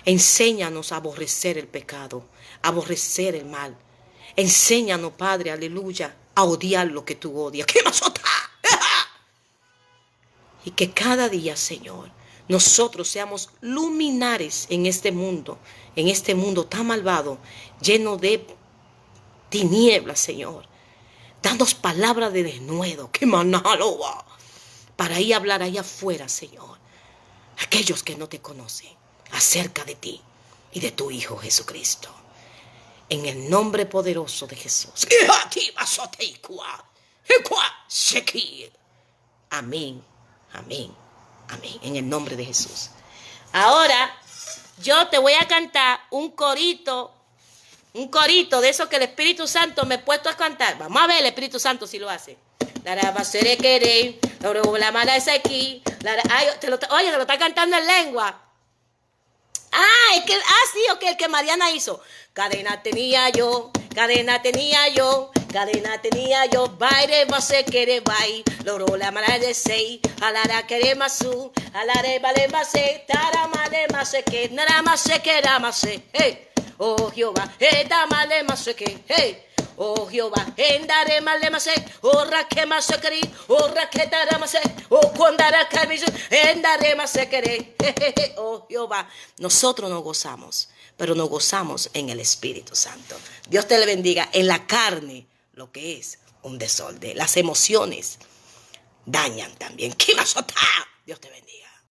Enséñanos a aborrecer el pecado, a aborrecer el mal. Enséñanos, Padre, aleluya, a odiar lo que tú odias. ¿Qué más otra? Y que cada día, Señor, nosotros seamos luminares en este mundo tan malvado, lleno de tinieblas, Señor. Danos palabras de denuedo, que manaloa, para ir a hablar allá afuera, Señor. Aquellos que no te conocen, acerca de ti y de tu Hijo Jesucristo. En el nombre poderoso de Jesús. Amén. Amén, amén, en el nombre de Jesús. Ahora, yo te voy a cantar un corito de eso que el Espíritu Santo me ha puesto a cantar. Vamos a ver el Espíritu Santo si lo hace. Oye, te lo está cantando en lengua. Sí, ok, el que Mariana hizo. Cadena tenía yo, baile, se quiere baile, loro la mala de sei, alara quere masu, alare vale mase, tara male mase que, nada más se queda mase, hey, oh Jehová, da male mase que, hey, oh Jehová, endare male mase, orra que mase queri, orra que tara mase, oh cuandara camiso, endare mase quere, oh Jehová. Nosotros nos gozamos, pero nos gozamos en el Espíritu Santo. Dios te le bendiga. En la carne, lo que es un desorden. Las emociones dañan también. ¿Qué más? Dios te bendiga.